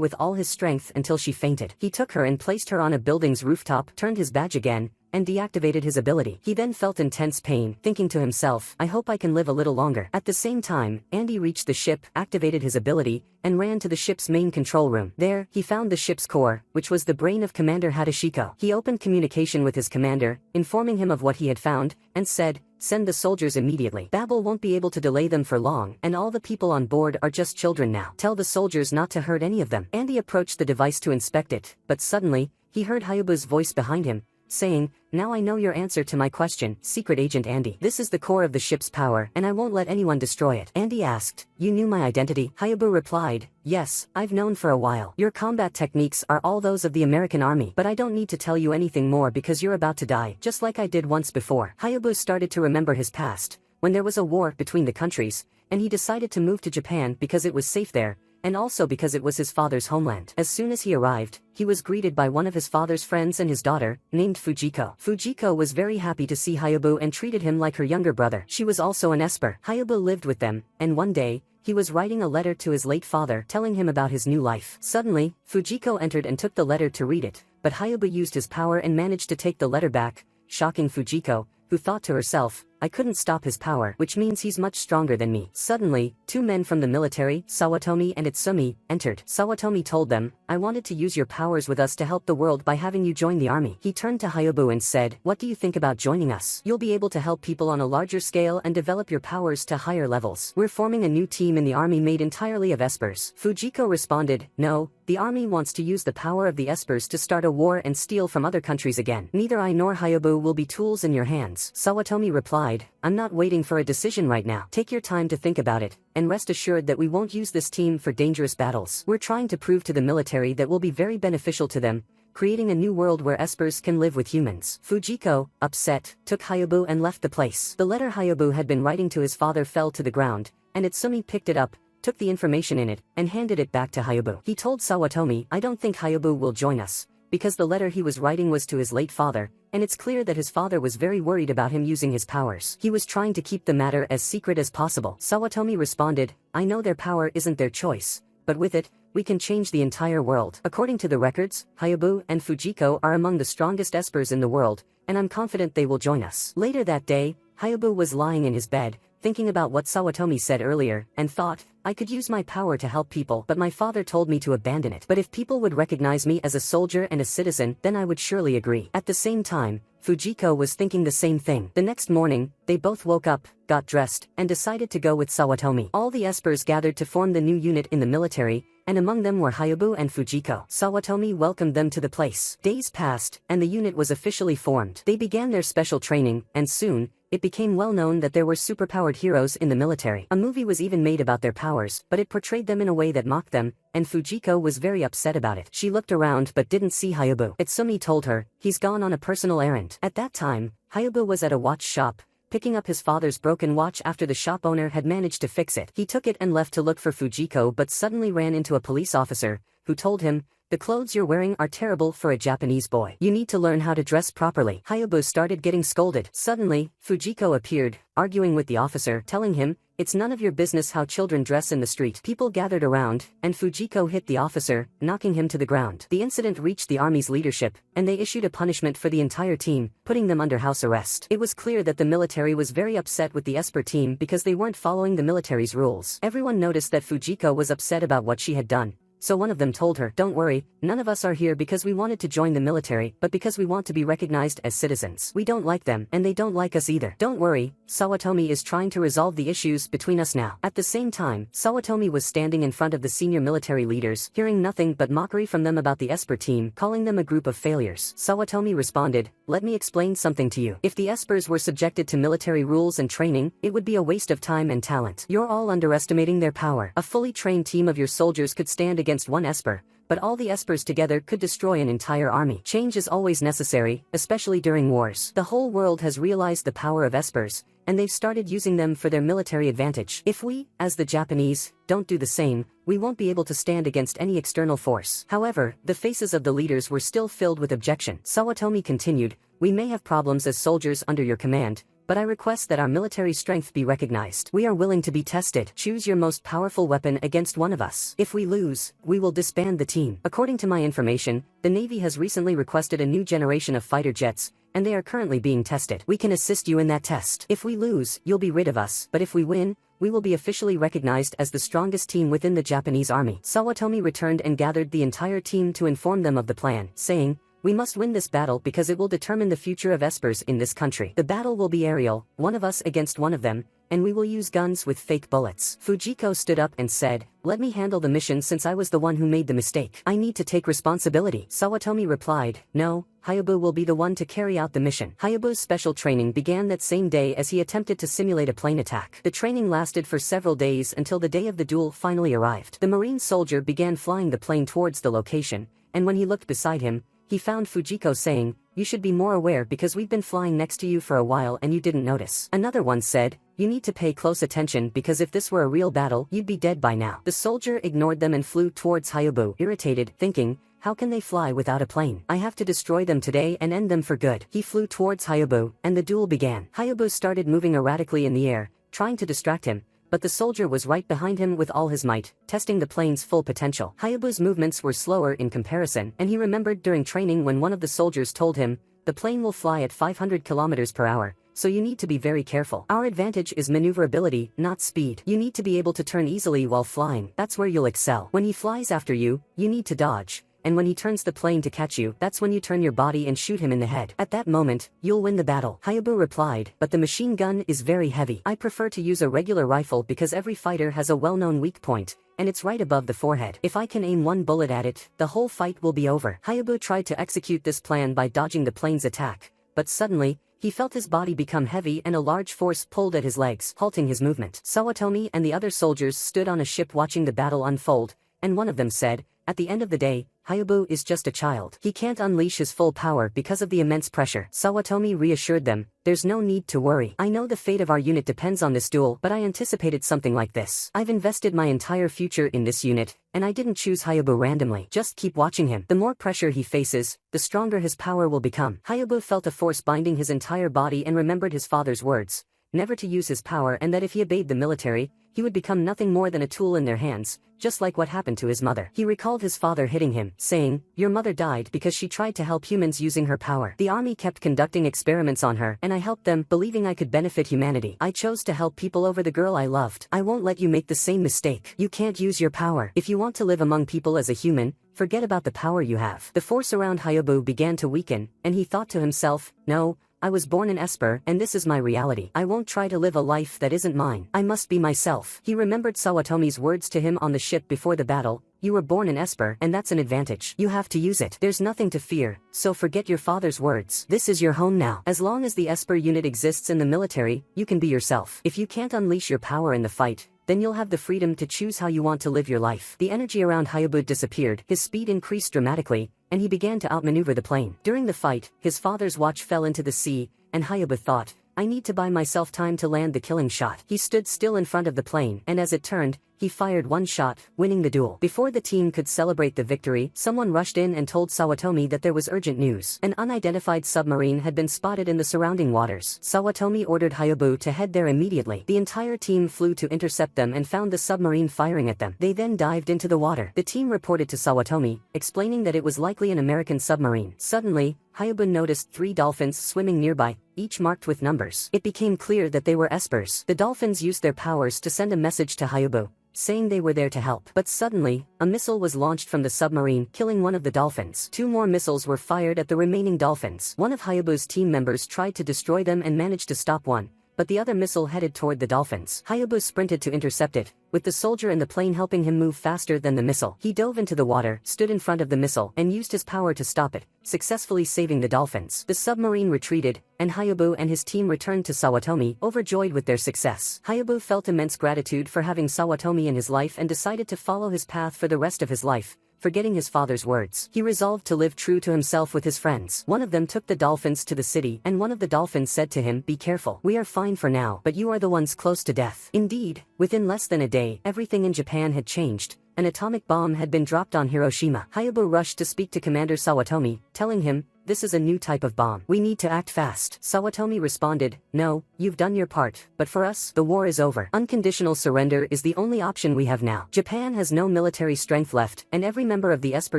with all his strength until she fainted. He took her and placed her on a building's rooftop, turned his badge again, and deactivated his ability. He then felt intense pain, thinking to himself, I hope I can live a little longer. At the same time, Andy reached the ship, activated his ability, and ran to the ship's main control room. There, he found the ship's core, which was the brain of Commander Hadashiko. He opened communication with his commander, informing him of what he had found, and said, send the soldiers immediately. Babel won't be able to delay them for long, and all the people on board are just children now. Tell the soldiers not to hurt any of them. Andy approached the device to inspect it, but suddenly, he heard Hayabu's voice behind him, saying, now I know your answer to my question, Secret Agent Andy. This is the core of the ship's power, and I won't let anyone destroy it. Andy asked, you knew my identity? Hayabu replied, yes, I've known for a while. Your combat techniques are all those of the American army, but I don't need to tell you anything more because you're about to die, just like I did once before. Hayabu started to remember his past, when there was a war between the countries, and he decided to move to Japan because it was safe there, and also because it was his father's homeland. As soon as he arrived, he was greeted by one of his father's friends and his daughter, named Fujiko. Fujiko was very happy to see Hayabu and treated him like her younger brother. She was also an esper. Hayabu lived with them, and one day, he was writing a letter to his late father telling him about his new life. Suddenly, Fujiko entered and took the letter to read it, but Hayabu used his power and managed to take the letter back, shocking Fujiko, who thought to herself, I couldn't stop his power, which means he's much stronger than me. Suddenly, two men from the military, Sawatomi and Itsumi, entered. Sawatomi told them, I wanted to use your powers with us to help the world by having you join the army. He turned to Hayabu and said, what do you think about joining us? You'll be able to help people on a larger scale and develop your powers to higher levels. We're forming a new team in the army made entirely of espers. Fujiko responded, no, the army wants to use the power of the espers to start a war and steal from other countries again. Neither I nor Hayabu will be tools in your hands. Sawatomi replied, I'm not waiting for a decision right now. Take your time to think about it, and rest assured that we won't use this team for dangerous battles. We're trying to prove to the military that we'll be very beneficial to them, creating a new world where espers can live with humans. Fujiko, upset, took Hayabu and left the place. The letter Hayabu had been writing to his father fell to the ground, and Itsumi picked it up, took the information in it, and handed it back to Hayabu. He told Sawatomi, I don't think Hayabu will join us, because the letter he was writing was to his late father, and it's clear that his father was very worried about him using his powers. He was trying to keep the matter as secret as possible. Sawatomi responded, I know their power isn't their choice, but with it, we can change the entire world. According to the records, Hayabu and Fujiko are among the strongest espers in the world, and I'm confident they will join us. Later that day, Hayabu was lying in his bed, thinking about what Sawatomi said earlier, and thought, I could use my power to help people, but my father told me to abandon it. But if people would recognize me as a soldier and a citizen, then I would surely agree. At the same time, Fujiko was thinking the same thing. The next morning, they both woke up, got dressed, and decided to go with Sawatomi. All the espers gathered to form the new unit in the military, and among them were Hayabu and Fujiko. Sawatomi welcomed them to the place. Days passed, and the unit was officially formed. They began their special training, and soon, it became well known that there were superpowered heroes in the military. A movie was even made about their powers, but it portrayed them in a way that mocked them, and Fujiko was very upset about it. She looked around but didn't see Hayabu. Itsumi told her, he's gone on a personal errand. At that time, Hayabu was at a watch shop, picking up his father's broken watch after the shop owner had managed to fix it. He took it and left to look for Fujiko but suddenly ran into a police officer, who told him, The clothes you're wearing are terrible for a Japanese boy. You need to learn how to dress properly. Hayabu started getting scolded. Suddenly, Fujiko appeared, arguing with the officer, telling him, "It's none of your business how children dress in the street." People gathered around, and Fujiko hit the officer, knocking him to the ground. The incident reached the army's leadership, and they issued a punishment for the entire team, putting them under house arrest. It was clear that the military was very upset with the Esper team because they weren't following the military's rules. Everyone noticed that Fujiko was upset about what she had done. So one of them told her, "Don't worry, none of us are here because we wanted to join the military, but because we want to be recognized as citizens. We don't like them, and they don't like us either. Don't worry, Sawatomi is trying to resolve the issues between us now." At the same time, Sawatomi was standing in front of the senior military leaders, hearing nothing but mockery from them about the Esper team, calling them a group of failures. Sawatomi responded, "Let me explain something to you. If the Espers were subjected to military rules and training, it would be a waste of time and talent. You're all underestimating their power. A fully trained team of your soldiers could stand against one Esper, but all the Espers together could destroy an entire army. Change is always necessary, especially during wars. The whole world has realized the power of Espers, and they've started using them for their military advantage. If we, as the Japanese, don't do the same, we won't be able to stand against any external force." However, the faces of the leaders were still filled with objection. Sawatomi continued, "We may have problems as soldiers under your command, but I request that our military strength be recognized. We are willing to be tested. Choose your most powerful weapon against one of us. If we lose, we will disband the team." According to my information, the Navy has recently requested a new generation of fighter jets, and they are currently being tested. We can assist you in that test. If we lose, you'll be rid of us, but if we win, we will be officially recognized as the strongest team within the Japanese army. Sawatomi returned and gathered the entire team to inform them of the plan, saying, "We must win this battle because it will determine the future of Espers in this country. The battle will be aerial, one of us against one of them, and we will use guns with fake bullets." Fujiko stood up and said, "Let me handle the mission since I was the one who made the mistake. I need to take responsibility." Sawatomi replied, "No, Hayabu will be the one to carry out the mission." Hayabu's special training began that same day as he attempted to simulate a plane attack. The training lasted for several days until the day of the duel finally arrived. The Marine soldier began flying the plane towards the location, and when he looked beside him, he found Fujiko saying, "You should be more aware because we've been flying next to you for a while and you didn't notice." Another one said, "You need to pay close attention because if this were a real battle, you'd be dead by now." The soldier ignored them and flew towards Hayabu, irritated, thinking, "How can they fly without a plane? I have to destroy them today and end them for good." He flew towards Hayabu, and the duel began. Hayabu started moving erratically in the air, trying to distract him, but the soldier was right behind him with all his might, testing the plane's full potential. Hayabu's movements were slower in comparison, and he remembered during training when one of the soldiers told him, "The plane will fly at 500 kilometers per hour, so you need to be very careful. Our advantage is maneuverability, not speed. You need to be able to turn easily while flying. That's where you'll excel. When he flies after you, you need to dodge. And when he turns the plane to catch you, that's when you turn your body and shoot him in the head. At that moment, you'll win the battle." Hayabu replied, "But the machine gun is very heavy. I prefer to use a regular rifle because every fighter has a well-known weak point, and it's right above the forehead. If I can aim one bullet at it, the whole fight will be over." Hayabu tried to execute this plan by dodging the plane's attack, but suddenly, he felt his body become heavy and a large force pulled at his legs, halting his movement. Sawatomi and the other soldiers stood on a ship watching the battle unfold, and one of them said, "At the end of the day, Hayabu is just a child. He can't unleash his full power because of the immense pressure." Sawatomi reassured them, "There's no need to worry. I know the fate of our unit depends on this duel, but I anticipated something like this. I've invested my entire future in this unit, and I didn't choose Hayabu randomly. Just keep watching him. The more pressure he faces, the stronger his power will become." Hayabu felt a force binding his entire body and remembered his father's words, never to use his power, and that if he obeyed the military, he would become nothing more than a tool in their hands, just like what happened to his mother. He recalled his father hitting him, saying, "Your mother died because she tried to help humans using her power. The army kept conducting experiments on her, and I helped them, believing I could benefit humanity. I chose to help people over the girl I loved. I won't let you make the same mistake. You can't use your power. If you want to live among people as a human, forget about the power you have." The force around Hayabu began to weaken, and he thought to himself, "No, I was born an Esper, and this is my reality. I won't try to live a life that isn't mine. I must be myself." He remembered Sawatomi's words to him on the ship before the battle, "You were born an Esper, and that's an advantage. You have to use it. There's nothing to fear, so forget your father's words. This is your home now. As long as the Esper unit exists in the military, you can be yourself. If you can't unleash your power in the fight, then you'll have the freedom to choose how you want to live your life." The energy around Hayabu disappeared, his speed increased dramatically, and he began to outmaneuver the plane. During the fight, his father's watch fell into the sea, and Hayabu thought, "I need to buy myself time to land the killing shot." He stood still in front of the plane, and as it turned, he fired one shot, winning the duel. Before the team could celebrate the victory, someone rushed in and told Sawatomi that there was urgent news. An unidentified submarine had been spotted in the surrounding waters. Sawatomi ordered Hayabu to head there immediately. The entire team flew to intercept them and found the submarine firing at them. They then dived into the water. The team reported to Sawatomi, explaining that it was likely an American submarine. Suddenly, Hayabu noticed 3 dolphins swimming nearby, each marked with numbers. It became clear that they were espers. The dolphins used their powers to send a message to Hayabu, saying they were there to help. But suddenly, a missile was launched from the submarine, killing one of the dolphins. 2 more missiles were fired at the remaining dolphins. One of Hayabu's team members tried to destroy them and managed to stop one, but the other missile headed toward the dolphins. Hayabu sprinted to intercept it, with the soldier in the plane helping him move faster than the missile. He dove into the water, stood in front of the missile, and used his power to stop it, successfully saving the dolphins. The submarine retreated, and Hayabu and his team returned to Sawatomi, overjoyed with their success. Hayabu felt immense gratitude for having Sawatomi in his life and decided to follow his path for the rest of his life. Forgetting his father's words, he resolved to live true to himself with his friends. One of them took the dolphins to the city, and one of the dolphins said to him, "Be careful. We are fine for now, but you are the ones close to death." Indeed, within less than a day, everything in Japan had changed. An atomic bomb had been dropped on Hiroshima. Hayabu rushed to speak to Commander Sawatomi, telling him, "This is a new type of bomb. We need to act fast." Sawatomi responded, "No, you've done your part, but for us, the war is over. Unconditional surrender is the only option we have now. Japan has no military strength left, and every member of the Esper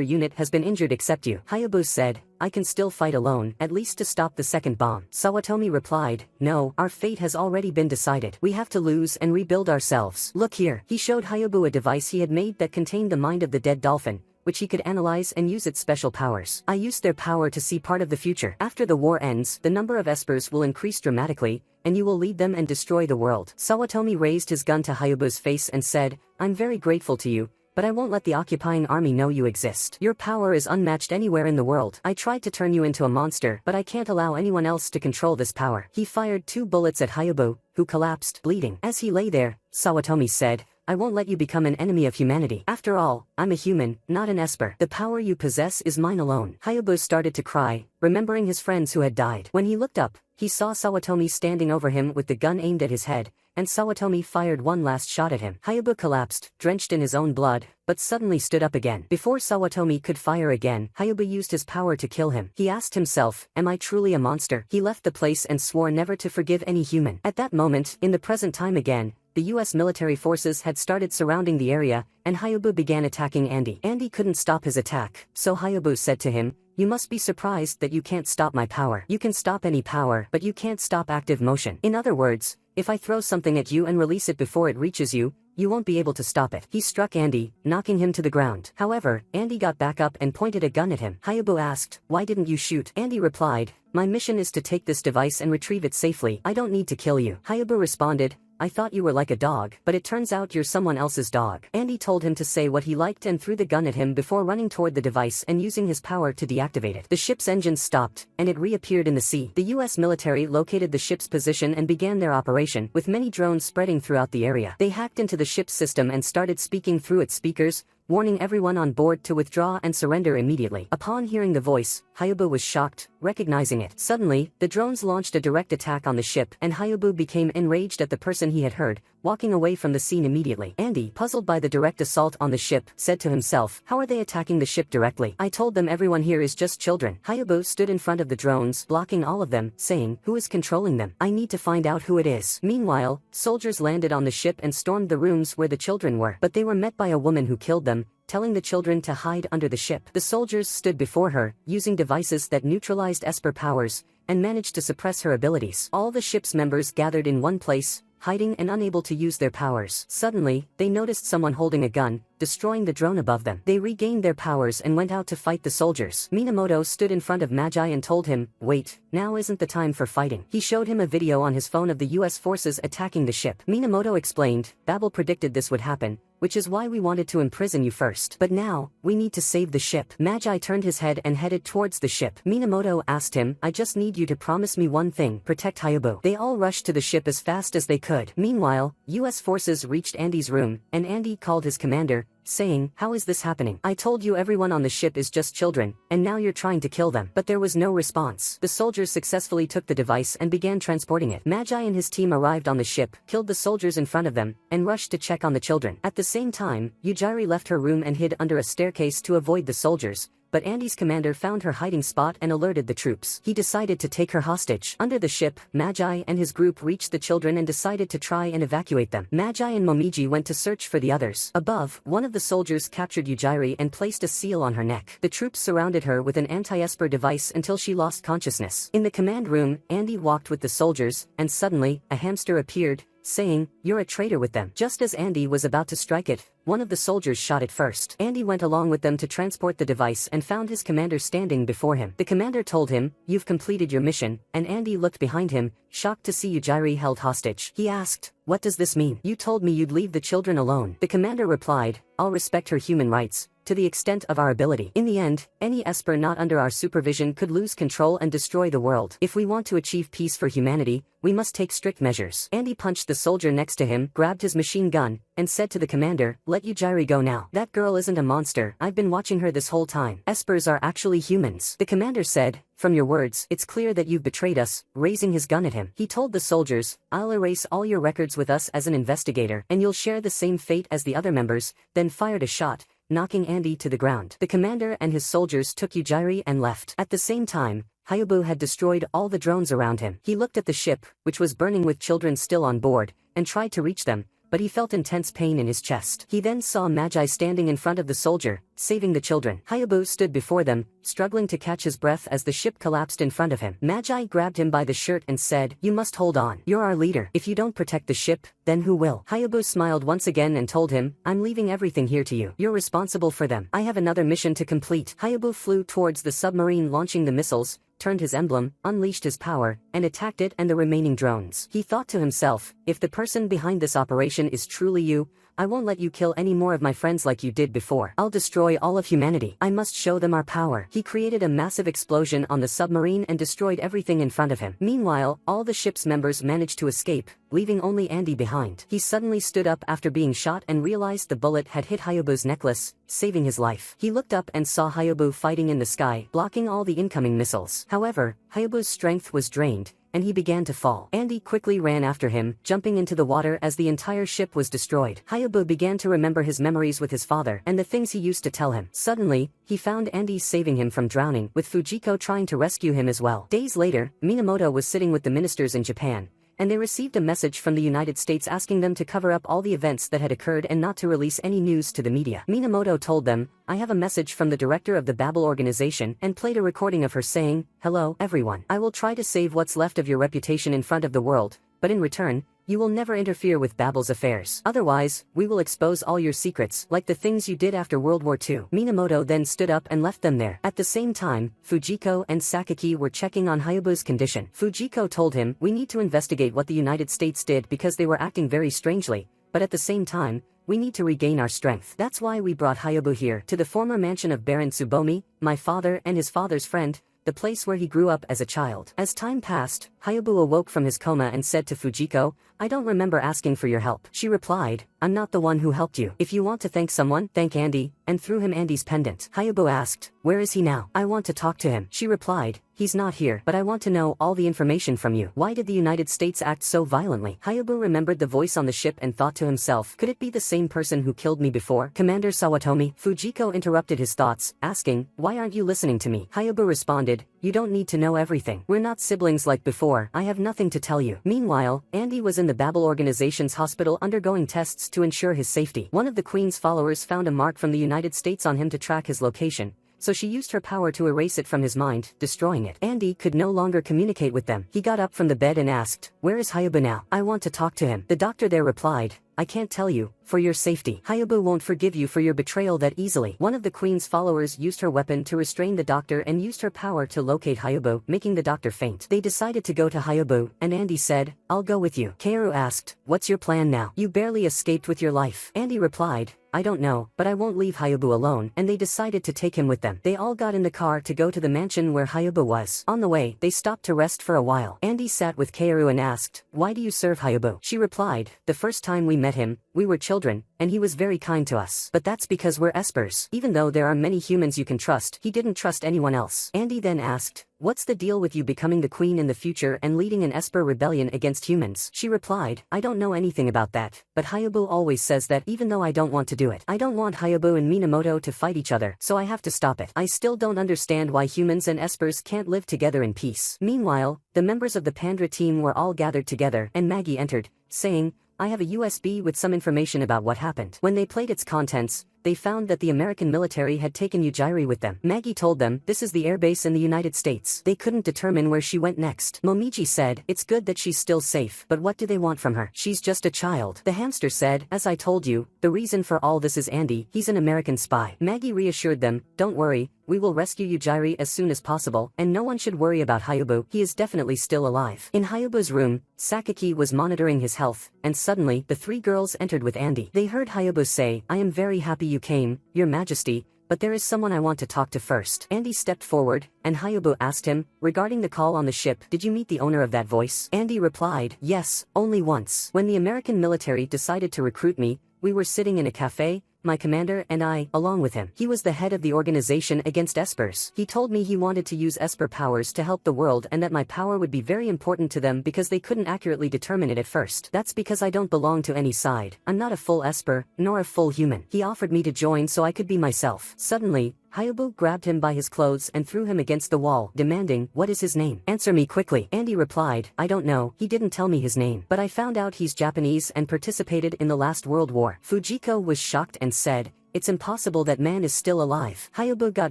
unit has been injured except you." Hayabu said, "I can still fight alone, at least to stop the second bomb." Sawatomi replied, "No, our fate has already been decided. We have to lose and rebuild ourselves. Look here." He showed Hayabu a device he had made that contained the mind of the dead dolphin, which he could analyze and use its special powers. "I used their power to see part of the future. After the war ends, the number of espers will increase dramatically, and you will lead them and destroy the world." Sawatomi raised his gun to Hayabu's face and said, "I'm very grateful to you, but I won't let the occupying army know you exist. Your power is unmatched anywhere in the world. I tried to turn you into a monster, but I can't allow anyone else to control this power." He fired 2 bullets at Hayabu, who collapsed, bleeding. As he lay there, Sawatomi said, "I won't let you become an enemy of humanity. After all, I'm a human, not an esper. The power you possess is mine alone." Hayabu started to cry, remembering his friends who had died. When he looked up, he saw Sawatomi standing over him with the gun aimed at his head, and Sawatomi fired one last shot at him. Hayabu collapsed, drenched in his own blood, but suddenly stood up again. Before Sawatomi could fire again, Hayabu used his power to kill him. He asked himself, "Am I truly a monster?" He left the place and swore never to forgive any human. At that moment, in the present time again, the US military forces had started surrounding the area, and Hayabu began attacking Andy. Andy couldn't stop his attack, so Hayabu said to him, "You must be surprised that you can't stop my power. You can stop any power, but you can't stop active motion. In other words, if I throw something at you and release it before it reaches you, you won't be able to stop it." He struck Andy, knocking him to the ground. However, Andy got back up and pointed a gun at him. Hayabu asked, "Why didn't you shoot?" Andy replied, "My mission is to take this device and retrieve it safely. I don't need to kill you." Hayabu responded, "I thought you were like a dog, but it turns out you're someone else's dog." Andy told him to say what he liked and threw the gun at him before running toward the device and using his power to deactivate it. The ship's engines stopped, and it reappeared in the sea. The US military located the ship's position and began their operation, with many drones spreading throughout the area. They hacked into the ship's system and started speaking through its speakers, warning everyone on board to withdraw and surrender immediately. Upon hearing the voice, Hayabu was shocked, recognizing it. Suddenly, the drones launched a direct attack on the ship, and Hayabu became enraged at the person he had heard, walking away from the scene immediately. Andy, puzzled by the direct assault on the ship, said to himself, "How are they attacking the ship directly? I told them everyone here is just children." Hayabu stood in front of the drones, blocking all of them, saying, "Who is controlling them? I need to find out who it is." Meanwhile, soldiers landed on the ship and stormed the rooms where the children were, but they were met by a woman who killed them, telling the children to hide under the ship. The soldiers stood before her, using devices that neutralized Esper powers, and managed to suppress her abilities. All the ship's members gathered in one place, hiding and unable to use their powers. Suddenly, they noticed someone holding a gun, destroying the drone above them. They regained their powers and went out to fight the soldiers. Minamoto stood in front of Magi and told him, "Wait, now isn't the time for fighting." He showed him a video on his phone of the US forces attacking the ship. Minamoto explained, "Babel predicted this would happen, which is why we wanted to imprison you first. But now, we need to save the ship." Magi turned his head and headed towards the ship. Minamoto asked him, "I just need you to promise me one thing, protect Hayabu." They all rushed to the ship as fast as they could. Meanwhile, US forces reached Andy's room, and Andy called his commander, saying, "How is this happening? I told you everyone on the ship is just children, and now you're trying to kill them." But there was no response. The soldiers successfully took the device and began transporting it. Magi and his team arrived on the ship, killed the soldiers in front of them, and rushed to check on the children. At the same time, Yujari left her room and hid under a staircase to avoid the soldiers, but Andy's commander found her hiding spot and alerted the troops. He decided to take her hostage. Under the ship, Magi and his group reached the children and decided to try and evacuate them. Magi and Momiji went to search for the others. Above, one of the soldiers captured Yujari and placed a seal on her neck. The troops surrounded her with an anti-esper device until she lost consciousness. In the command room, Andy walked with the soldiers, and suddenly, a hamster appeared, saying, "You're a traitor," with them. Just as Andy was about to strike it, one of the soldiers shot it first. Andy went along with them to transport the device and found his commander standing before him. The commander told him, "You've completed your mission," and Andy looked behind him, shocked to see Yujari held hostage. He asked, "What does this mean? You told me you'd leave the children alone." The commander replied, "I'll respect her human rights, to the extent of our ability. In the end, any esper not under our supervision could lose control and destroy the world. If we want to achieve peace for humanity, we must take strict measures." Andy punched the soldier next to him, grabbed his machine gun, and said to the commander, "Let Yujari go now. That girl isn't a monster. I've been watching her this whole time. Espers are actually humans." The commander said, "From your words, it's clear that you've betrayed us," raising his gun at him. He told the soldiers, "I'll erase all your records with us as an investigator, and you'll share the same fate as the other members," then fired a shot, knocking Andy to the ground. The commander and his soldiers took Yujari and left. At the same time, Hayabu had destroyed all the drones around him. He looked at the ship, which was burning with children still on board, and tried to reach them, but he felt intense pain in his chest. He then saw Magi standing in front of the soldier, saving the children. Hayabu stood before them, struggling to catch his breath as the ship collapsed in front of him. Magi grabbed him by the shirt and said, "You must hold on. You're our leader. If you don't protect the ship, then who will?" Hayabu smiled once again and told him, "I'm leaving everything here to you. You're responsible for them. I have another mission to complete." Hayabu flew towards the submarine launching the missiles, turned his emblem, unleashed his power, and attacked it and the remaining drones. He thought to himself, "If the person behind this operation is truly you, I won't let you kill any more of my friends like you did before. I'll destroy all of humanity. I must show them our power." He created a massive explosion on the submarine and destroyed everything in front of him. Meanwhile, all the ship's members managed to escape, leaving only Andy behind. He suddenly stood up after being shot and realized the bullet had hit Hayabu's necklace, saving his life. He looked up and saw Hayabu fighting in the sky, blocking all the incoming missiles. However, Hayabu's strength was drained, and he began to fall. Andy quickly ran after him, jumping into the water as the entire ship was destroyed. Hayabu began to remember his memories with his father and the things he used to tell him. Suddenly, he found Andy saving him from drowning, with Fujiko trying to rescue him as well. Days later, Minamoto was sitting with the ministers in Japan, and they received a message from the United States asking them to cover up all the events that had occurred and not to release any news to the media. Minamoto told them, "I have a message from the director of the Babel organization," and played a recording of her saying, "Hello, everyone. I will try to save what's left of your reputation in front of the world, but in return, you will never interfere with Babel's affairs. Otherwise, we will expose all your secrets, like the things you did after World War II. Minamoto then stood up and left them there. At the same time, Fujiko and Sakaki were checking on Hayabu's condition. Fujiko told him, "We need to investigate what the United States did because they were acting very strangely, but at the same time, we need to regain our strength. That's why we brought Hayabu here, to the former mansion of Baron Tsubomi, my father and his father's friend, the place where he grew up as a child." As time passed, Hayabu awoke from his coma and said to Fujiko, "I don't remember asking for your help." She replied, "I'm not the one who helped you. If you want to thank someone, thank Andy," and threw him Andy's pendant. Hayabu asked, "Where is he now? I want to talk to him." She replied, "He's not here, but I want to know all the information from you. Why did the United States act so violently?" Hayabu remembered the voice on the ship and thought to himself, "Could it be the same person who killed me before? Commander Sawatomi?" Fujiko interrupted his thoughts, asking, "Why aren't you listening to me?" Hayabu responded, "You don't need to know everything. We're not siblings like before. I have nothing to tell you." Meanwhile, Andy was in the Babel organization's hospital undergoing tests to ensure his safety. One of the Queen's followers found a mark from the United States on him to track his location, so she used her power to erase it from his mind, destroying it. Andy could no longer communicate with them. He got up from the bed and asked, "Where is Hayabu now? I want to talk to him." The doctor there replied, "I can't tell you, for your safety. Hayabu won't forgive you for your betrayal that easily." One of the Queen's followers used her weapon to restrain the doctor and used her power to locate Hayabu, making the doctor faint. They decided to go to Hayabu, and Andy said, "I'll go with you." Kaoru asked, "What's your plan now? You barely escaped with your life." Andy replied, "I don't know, but I won't leave Hayabu alone," and they decided to take him with them. They all got in the car to go to the mansion where Hayabu was. On the way, they stopped to rest for a while. Andy sat with Kaoru and asked, "Why do you serve Hayabu?" She replied, "The first time we met him, we were children, and he was very kind to us. But that's because we're espers. Even though there are many humans you can trust, he didn't trust anyone else. Andy then asked, what's the deal with you becoming the queen in the future and leading an esper rebellion against humans? She replied, I don't know anything about that, but Hayabu always says that even though I don't want to do it. I don't want Hayabu and Minamoto to fight each other, so I have to stop it. I still don't understand why humans and espers can't live together in peace. Meanwhile, the members of the Pandra team were all gathered together, and Maggie entered, saying, I have a USB with some information about what happened. When they played its contents, they found that the American military had taken Yujiri with them. Maggie told them this is the airbase in the United States. They couldn't determine where she went next. Momiji said, it's good that she's still safe, but what do they want from her? She's just a child. The hamster said, as I told you, the reason for all this is Andy, he's an American spy. Maggie reassured them, don't worry, we will rescue Yujiri as soon as possible, and no one should worry about Hayabu, he is definitely still alive. In Hayabu's room, Sakaki was monitoring his health, and suddenly, the three girls entered with Andy. They heard Hayabu say, I am very happy you came, Your Majesty, but there is someone I want to talk to first. Andy stepped forward, and Hayabu asked him, regarding the call on the ship, did you meet the owner of that voice? Andy replied, yes, only once. When the American military decided to recruit me, we were sitting in a cafe, my commander and I, along with him. He was the head of the organization against espers. He told me he wanted to use esper powers to help the world and that my power would be very important to them because they couldn't accurately determine it at first. That's because I don't belong to any side. I'm not a full esper, nor a full human. He offered me to join so I could be myself. Suddenly, Hayabu grabbed him by his clothes and threw him against the wall, demanding, what is his name? Answer me quickly. Andy replied, I don't know, he didn't tell me his name. But I found out he's Japanese and participated in the last World War. Fujiko was shocked and said, it's impossible that man is still alive. Hayabu got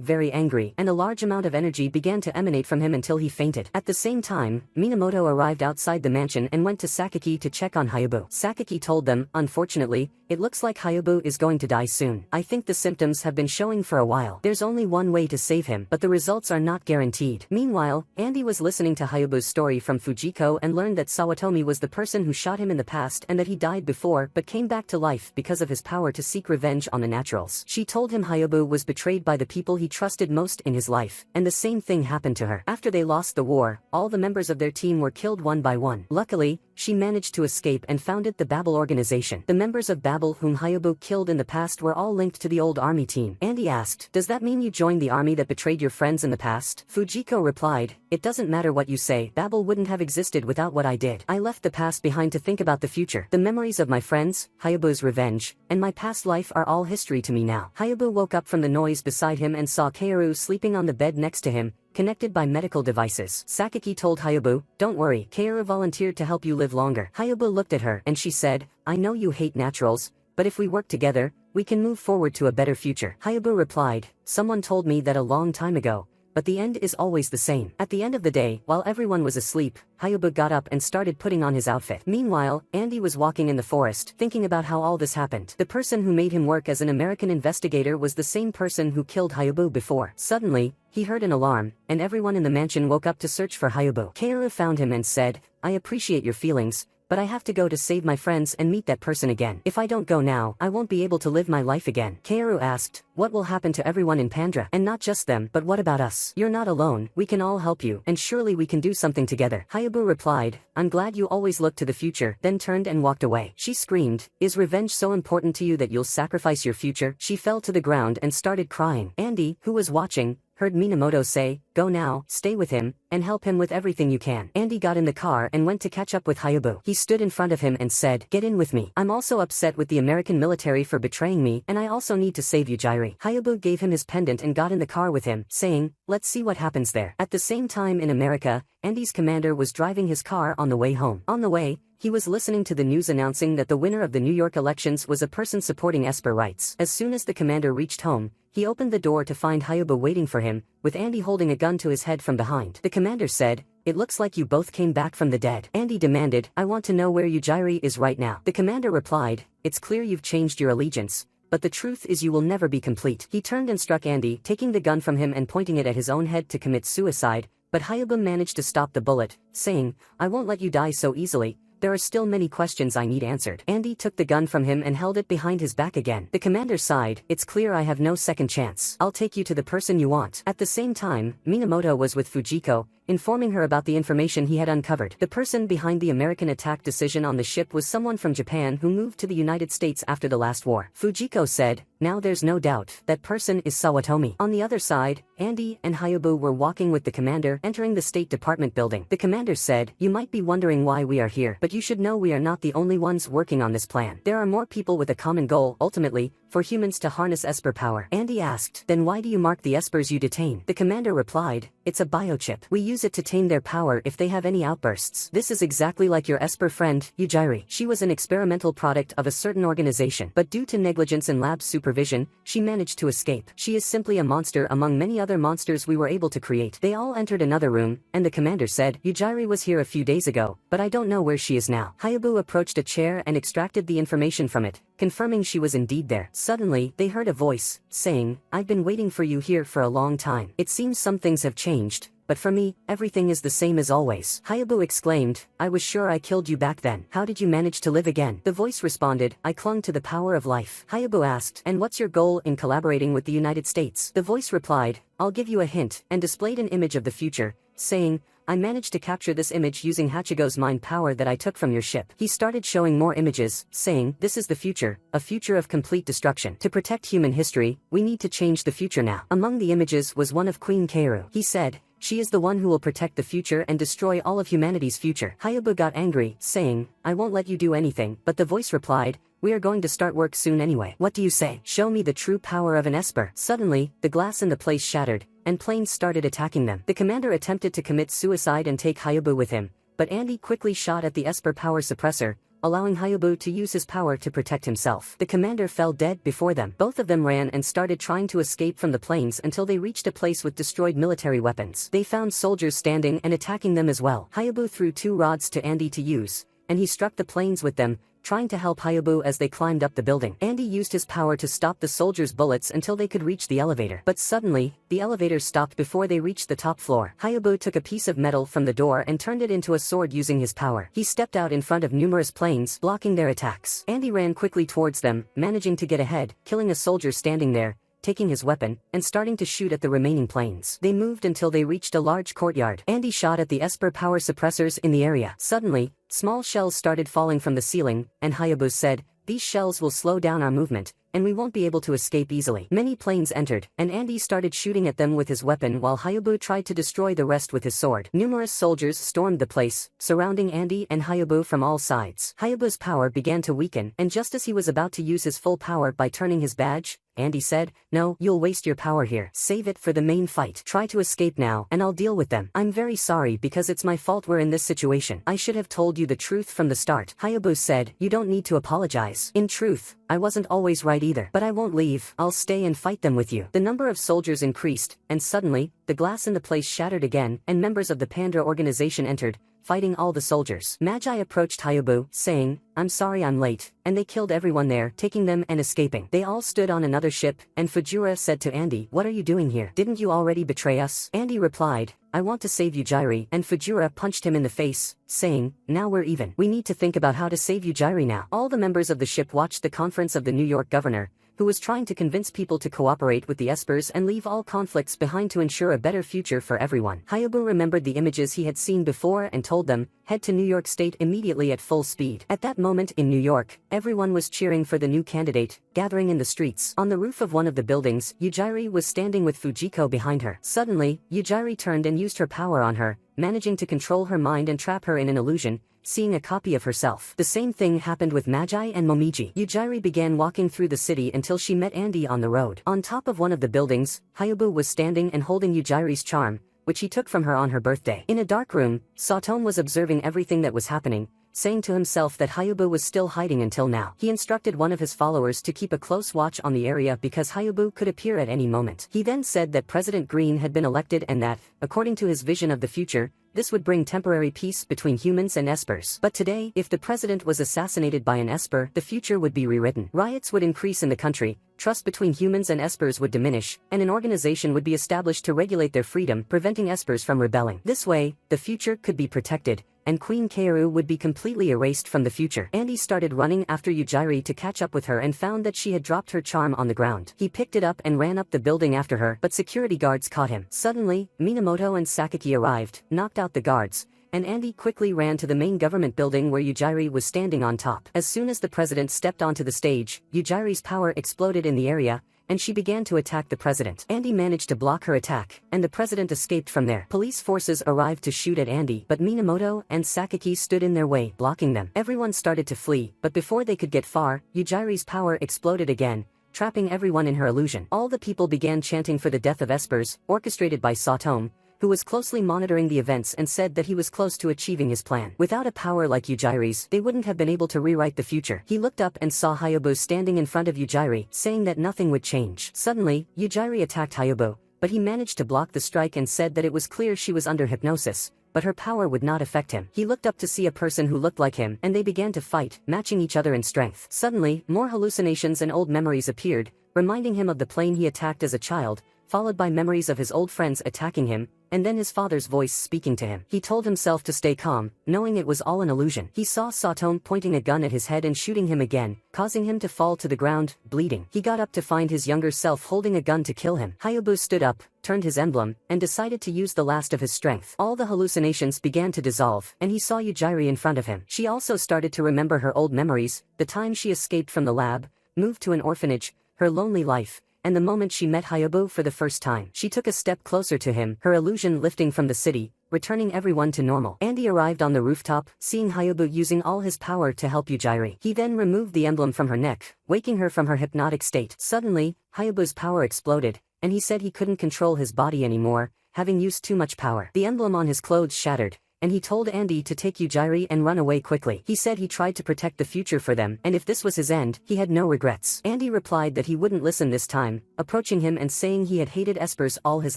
very angry, and a large amount of energy began to emanate from him until he fainted. At the same time, Minamoto arrived outside the mansion and went to Sakaki to check on Hayabu. Sakaki told them, unfortunately, it looks like Hayabu is going to die soon. I think the symptoms have been showing for a while. There's only one way to save him, but the results are not guaranteed. Meanwhile, Andy was listening to Hayabu's story from Fujiko and learned that Sawatomi was the person who shot him in the past and that he died before but came back to life because of his power to seek revenge on the natural. She told him Hayabu was betrayed by the people he trusted most in his life, and the same thing happened to her. After they lost the war, all the members of their team were killed one by one. Luckily, she managed to escape and founded the Babel organization. The members of Babel whom Hayabu killed in the past were all linked to the old army team. Andy asked, does that mean you joined the army that betrayed your friends in the past? Fujiko replied, it doesn't matter what you say, Babel wouldn't have existed without what I did. I left the past behind to think about the future. The memories of my friends, Hayabu's revenge, and my past life are all history to me now. Hayabu woke up from the noise beside him and saw Kaoru sleeping on the bed next to him, connected by medical devices. Sakaki told Hayabu, don't worry, Kaoru volunteered to help you live longer. Hayabu looked at her and she said, I know you hate naturals, but if we work together, we can move forward to a better future. Hayabu replied, someone told me that a long time ago, but the end is always the same. At the end of the day, while everyone was asleep, Hayabu got up and started putting on his outfit. Meanwhile, Andy was walking in the forest, thinking about how all this happened. The person who made him work as an American investigator was the same person who killed Hayabu before. Suddenly, he heard an alarm, and everyone in the mansion woke up to search for Hayabu. Kaoru found him and said, I appreciate your feelings, but I have to go to save my friends and meet that person again. If I don't go now, I won't be able to live my life again. Kaoru asked, what will happen to everyone in Pandra? And not just them, but what about us? You're not alone, we can all help you, and surely we can do something together. Hayabu replied, I'm glad you always look to the future, then turned and walked away. She screamed, is revenge so important to you that you'll sacrifice your future? She fell to the ground and started crying. Andy, who was watching, heard Minamoto say, go now, stay with him, and help him with everything you can. Andy got in the car and went to catch up with Hayabu. He stood in front of him and said, get in with me. I'm also upset with the American military for betraying me, and I also need to save Yujiri. Hayabu gave him his pendant and got in the car with him, saying, let's see what happens there. At the same time in America, Andy's commander was driving his car on the way home. On the way, he was listening to the news announcing that the winner of the New York elections was a person supporting esper rights. As soon as the commander reached home, he opened the door to find Hayabu waiting for him, with Andy holding a gun to his head from behind. The commander said, it looks like you both came back from the dead. Andy demanded, I want to know where Yujiri is right now. The commander replied, it's clear you've changed your allegiance, but the truth is you will never be complete. He turned and struck Andy, taking the gun from him and pointing it at his own head to commit suicide, but Hayabu managed to stop the bullet, saying, I won't let you die so easily, there are still many questions I need answered. Andy took the gun from him and held it behind his back again. The commander sighed, it's clear I have no second chance. I'll take you to the person you want. At the same time, Minamoto was with Fujiko, informing her about the information he had uncovered. The person behind the American attack decision on the ship was someone from Japan who moved to the United States after the last war. Fujiko said, now there's no doubt, that person is Sawatomi. On the other side, Andy and Hayabu were walking with the commander entering the State Department building. The commander said, you might be wondering why we are here, but you should know we are not the only ones working on this plan. There are more people with a common goal, ultimately, for humans to harness Esper power. Andy asked, then why do you mark the Espers you detain? The commander replied, it's a biochip. We use it to tame their power if they have any outbursts. This is exactly like your Esper friend, Yujiri. She was an experimental product of a certain organization, but due to negligence in lab supervision, she managed to escape. She is simply a monster among many other monsters we were able to create. They all entered another room, and the commander said, Yujiri was here a few days ago, but I don't know where she is now. Hayabu approached a chair and extracted the information from it, confirming she was indeed there. Suddenly, they heard a voice, saying, I've been waiting for you here for a long time. It seems some things have changed, but for me, everything is the same as always. Hayabu exclaimed, I was sure I killed you back then. How did you manage to live again? The voice responded, I clung to the power of life. Hayabu asked, and what's your goal in collaborating with the United States? The voice replied, I'll give you a hint, and displayed an image of the future, saying, I managed to capture this image using Hachigo's mind power that I took from your ship. He started showing more images, saying, this is the future, a future of complete destruction. To protect human history, we need to change the future now. Among the images was one of Queen Keiru. He said, she is the one who will protect the future and destroy all of humanity's future. Hayabu got angry, saying, I won't let you do anything, but the voice replied, we are going to start work soon anyway. What do you say? Show me the true power of an Esper. Suddenly, the glass in the place shattered, and planes started attacking them. The commander attempted to commit suicide and take Hayabu with him, but Andy quickly shot at the Esper power suppressor, allowing Hayabu to use his power to protect himself. The commander fell dead before them. Both of them ran and started trying to escape from the planes until they reached a place with destroyed military weapons. They found soldiers standing and attacking them as well. Hayabu threw 2 rods to Andy to use, and he struck the planes with them, trying to help Hayabu as they climbed up the building. Andy used his power to stop the soldiers' bullets until they could reach the elevator. But suddenly, the elevator stopped before they reached the top floor. Hayabu took a piece of metal from the door and turned it into a sword using his power. He stepped out in front of numerous planes, blocking their attacks. Andy ran quickly towards them, managing to get ahead, killing a soldier standing there, taking his weapon, and starting to shoot at the remaining planes. They moved until they reached a large courtyard. Andy shot at the Esper power suppressors in the area. Suddenly, small shells started falling from the ceiling, and Hayabu said, these shells will slow down our movement, and we won't be able to escape easily. Many planes entered, and Andy started shooting at them with his weapon while Hayabu tried to destroy the rest with his sword. Numerous soldiers stormed the place, surrounding Andy and Hayabu from all sides. Hayabu's power began to weaken, and just as he was about to use his full power by turning his badge, Andy said, no, you'll waste your power here. Save it for the main fight. Try to escape now, and I'll deal with them. I'm very sorry because it's my fault we're in this situation. I should have told you the truth from the start. Hayabu said, you don't need to apologize. In truth, I wasn't always right either. But I won't leave. I'll stay and fight them with you. The number of soldiers increased, and suddenly, the glass in the place shattered again, and members of the Pandra organization entered, fighting all the soldiers. Magi approached Hayabu, saying, I'm sorry I'm late, and they killed everyone there, taking them and escaping. They all stood on another ship, and Fujura said to Andy, what are you doing here? Didn't you already betray us? Andy replied, I want to save Yujiri, and Fujura punched him in the face, saying, now we're even. We need to think about how to save Yujiri now. All the members of the ship watched the conference of the New York governor, who was trying to convince people to cooperate with the Espers and leave all conflicts behind to ensure a better future for everyone. Hayabu remembered the images he had seen before and told them, head to New York State immediately at full speed. At that moment in New York, everyone was cheering for the new candidate, gathering in the streets. On the roof of one of the buildings, Yujiri was standing with Fujiko behind her. Suddenly, Yujiri turned and used her power on her, managing to control her mind and trap her in an illusion, seeing a copy of herself. The same thing happened with Magi and Momiji. Yujiri began walking through the city until she met Andy on the road. On top of one of the buildings, Hayabu was standing and holding Yujiri's charm, which he took from her on her birthday. In a dark room, Sawatome was observing everything that was happening, saying to himself that Hayabu was still hiding until now. He instructed one of his followers to keep a close watch on the area because Hayabu could appear at any moment. He then said that President Green had been elected and that, according to his vision of the future, this would bring temporary peace between humans and Espers. But today, if the president was assassinated by an Esper, the future would be rewritten. Riots would increase in the country, trust between humans and espers would diminish, and an organization would be established to regulate their freedom, preventing espers from rebelling. This way, the future could be protected, and Queen Kaoru would be completely erased from the future. Andy started running after Yujiri to catch up with her and found that she had dropped her charm on the ground. He picked it up and ran up the building after her, but security guards caught him. Suddenly, Minamoto and Sakaki arrived, knocked out the guards, and Andy quickly ran to the main government building where Yujiri was standing on top. As soon as the president stepped onto the stage, Yujiri's power exploded in the area, and she began to attack the president. Andy managed to block her attack, and the president escaped from there. Police forces arrived to shoot at Andy, but Minamoto and Sakaki stood in their way, blocking them. Everyone started to flee, but before they could get far, Yujiri's power exploded again, trapping everyone in her illusion. All the people began chanting for the death of espers, orchestrated by Satome, who was closely monitoring the events and said that he was close to achieving his plan. Without a power like Yujiri's, they wouldn't have been able to rewrite the future. He looked up and saw Hayabu standing in front of Yujiri, saying that nothing would change. Suddenly, Yujiri attacked Hayabu, but he managed to block the strike and said that it was clear she was under hypnosis, but her power would not affect him. He looked up to see a person who looked like him, and they began to fight, matching each other in strength. Suddenly, more hallucinations and old memories appeared, reminding him of the plane he attacked as a child, followed by memories of his old friends attacking him, and then his father's voice speaking to him. He told himself to stay calm, knowing it was all an illusion. He saw Satome pointing a gun at his head and shooting him again, causing him to fall to the ground, bleeding. He got up to find his younger self holding a gun to kill him. Hayabu stood up, turned his emblem, and decided to use the last of his strength. All the hallucinations began to dissolve, and he saw Yujiri in front of him. She also started to remember her old memories, the time she escaped from the lab, moved to an orphanage, her lonely life, and the moment she met Hayabu for the first time. She took a step closer to him, her illusion lifting from the city, returning everyone to normal. Andy arrived on the rooftop, seeing Hayabu using all his power to help Yujiri. He then removed the emblem from her neck, waking her from her hypnotic state. Suddenly, Hayabu's power exploded, and he said he couldn't control his body anymore, having used too much power. The emblem on his clothes shattered, and he told Andy to take Yujiri and run away quickly. He said he tried to protect the future for them, and if this was his end, he had no regrets. Andy replied that he wouldn't listen this time, approaching him and saying he had hated espers all his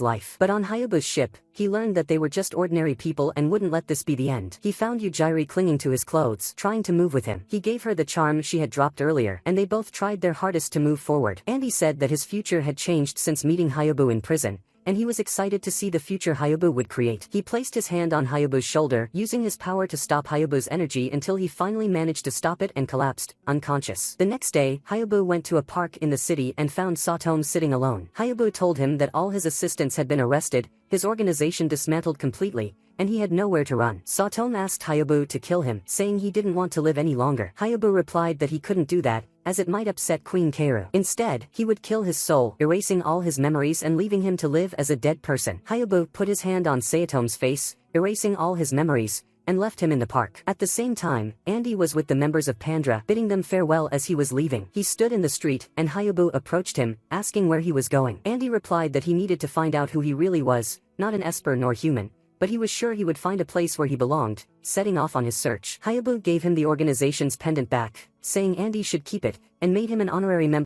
life. But on Hayabu's ship, he learned that they were just ordinary people and wouldn't let this be the end. He found Yujiri clinging to his clothes, trying to move with him. He gave her the charm she had dropped earlier, and they both tried their hardest to move forward. Andy said that his future had changed since meeting Hayabu in prison, and he was excited to see the future Hayabu would create. He placed his hand on Hayabu's shoulder, using his power to stop Hayabu's energy until he finally managed to stop it and collapsed, unconscious. The next day, Hayabu went to a park in the city and found Satome sitting alone. Hayabu told him that all his assistants had been arrested, his organization dismantled completely, and he had nowhere to run. Satome asked Hayabu to kill him, saying he didn't want to live any longer. Hayabu replied that he couldn't do that, as it might upset Queen Kaoru. Instead, he would kill his soul, erasing all his memories and leaving him to live as a dead person. Hayabu put his hand on Sayatome's face, erasing all his memories, and left him in the park. At the same time, Andy was with the members of Pandra, bidding them farewell as he was leaving. He stood in the street, and Hayabu approached him, asking where he was going. Andy replied that he needed to find out who he really was, not an esper nor human, but he was sure he would find a place where he belonged, setting off on his search. Hayabu gave him the organization's pendant back, saying Andy should keep it, and made him an honorary member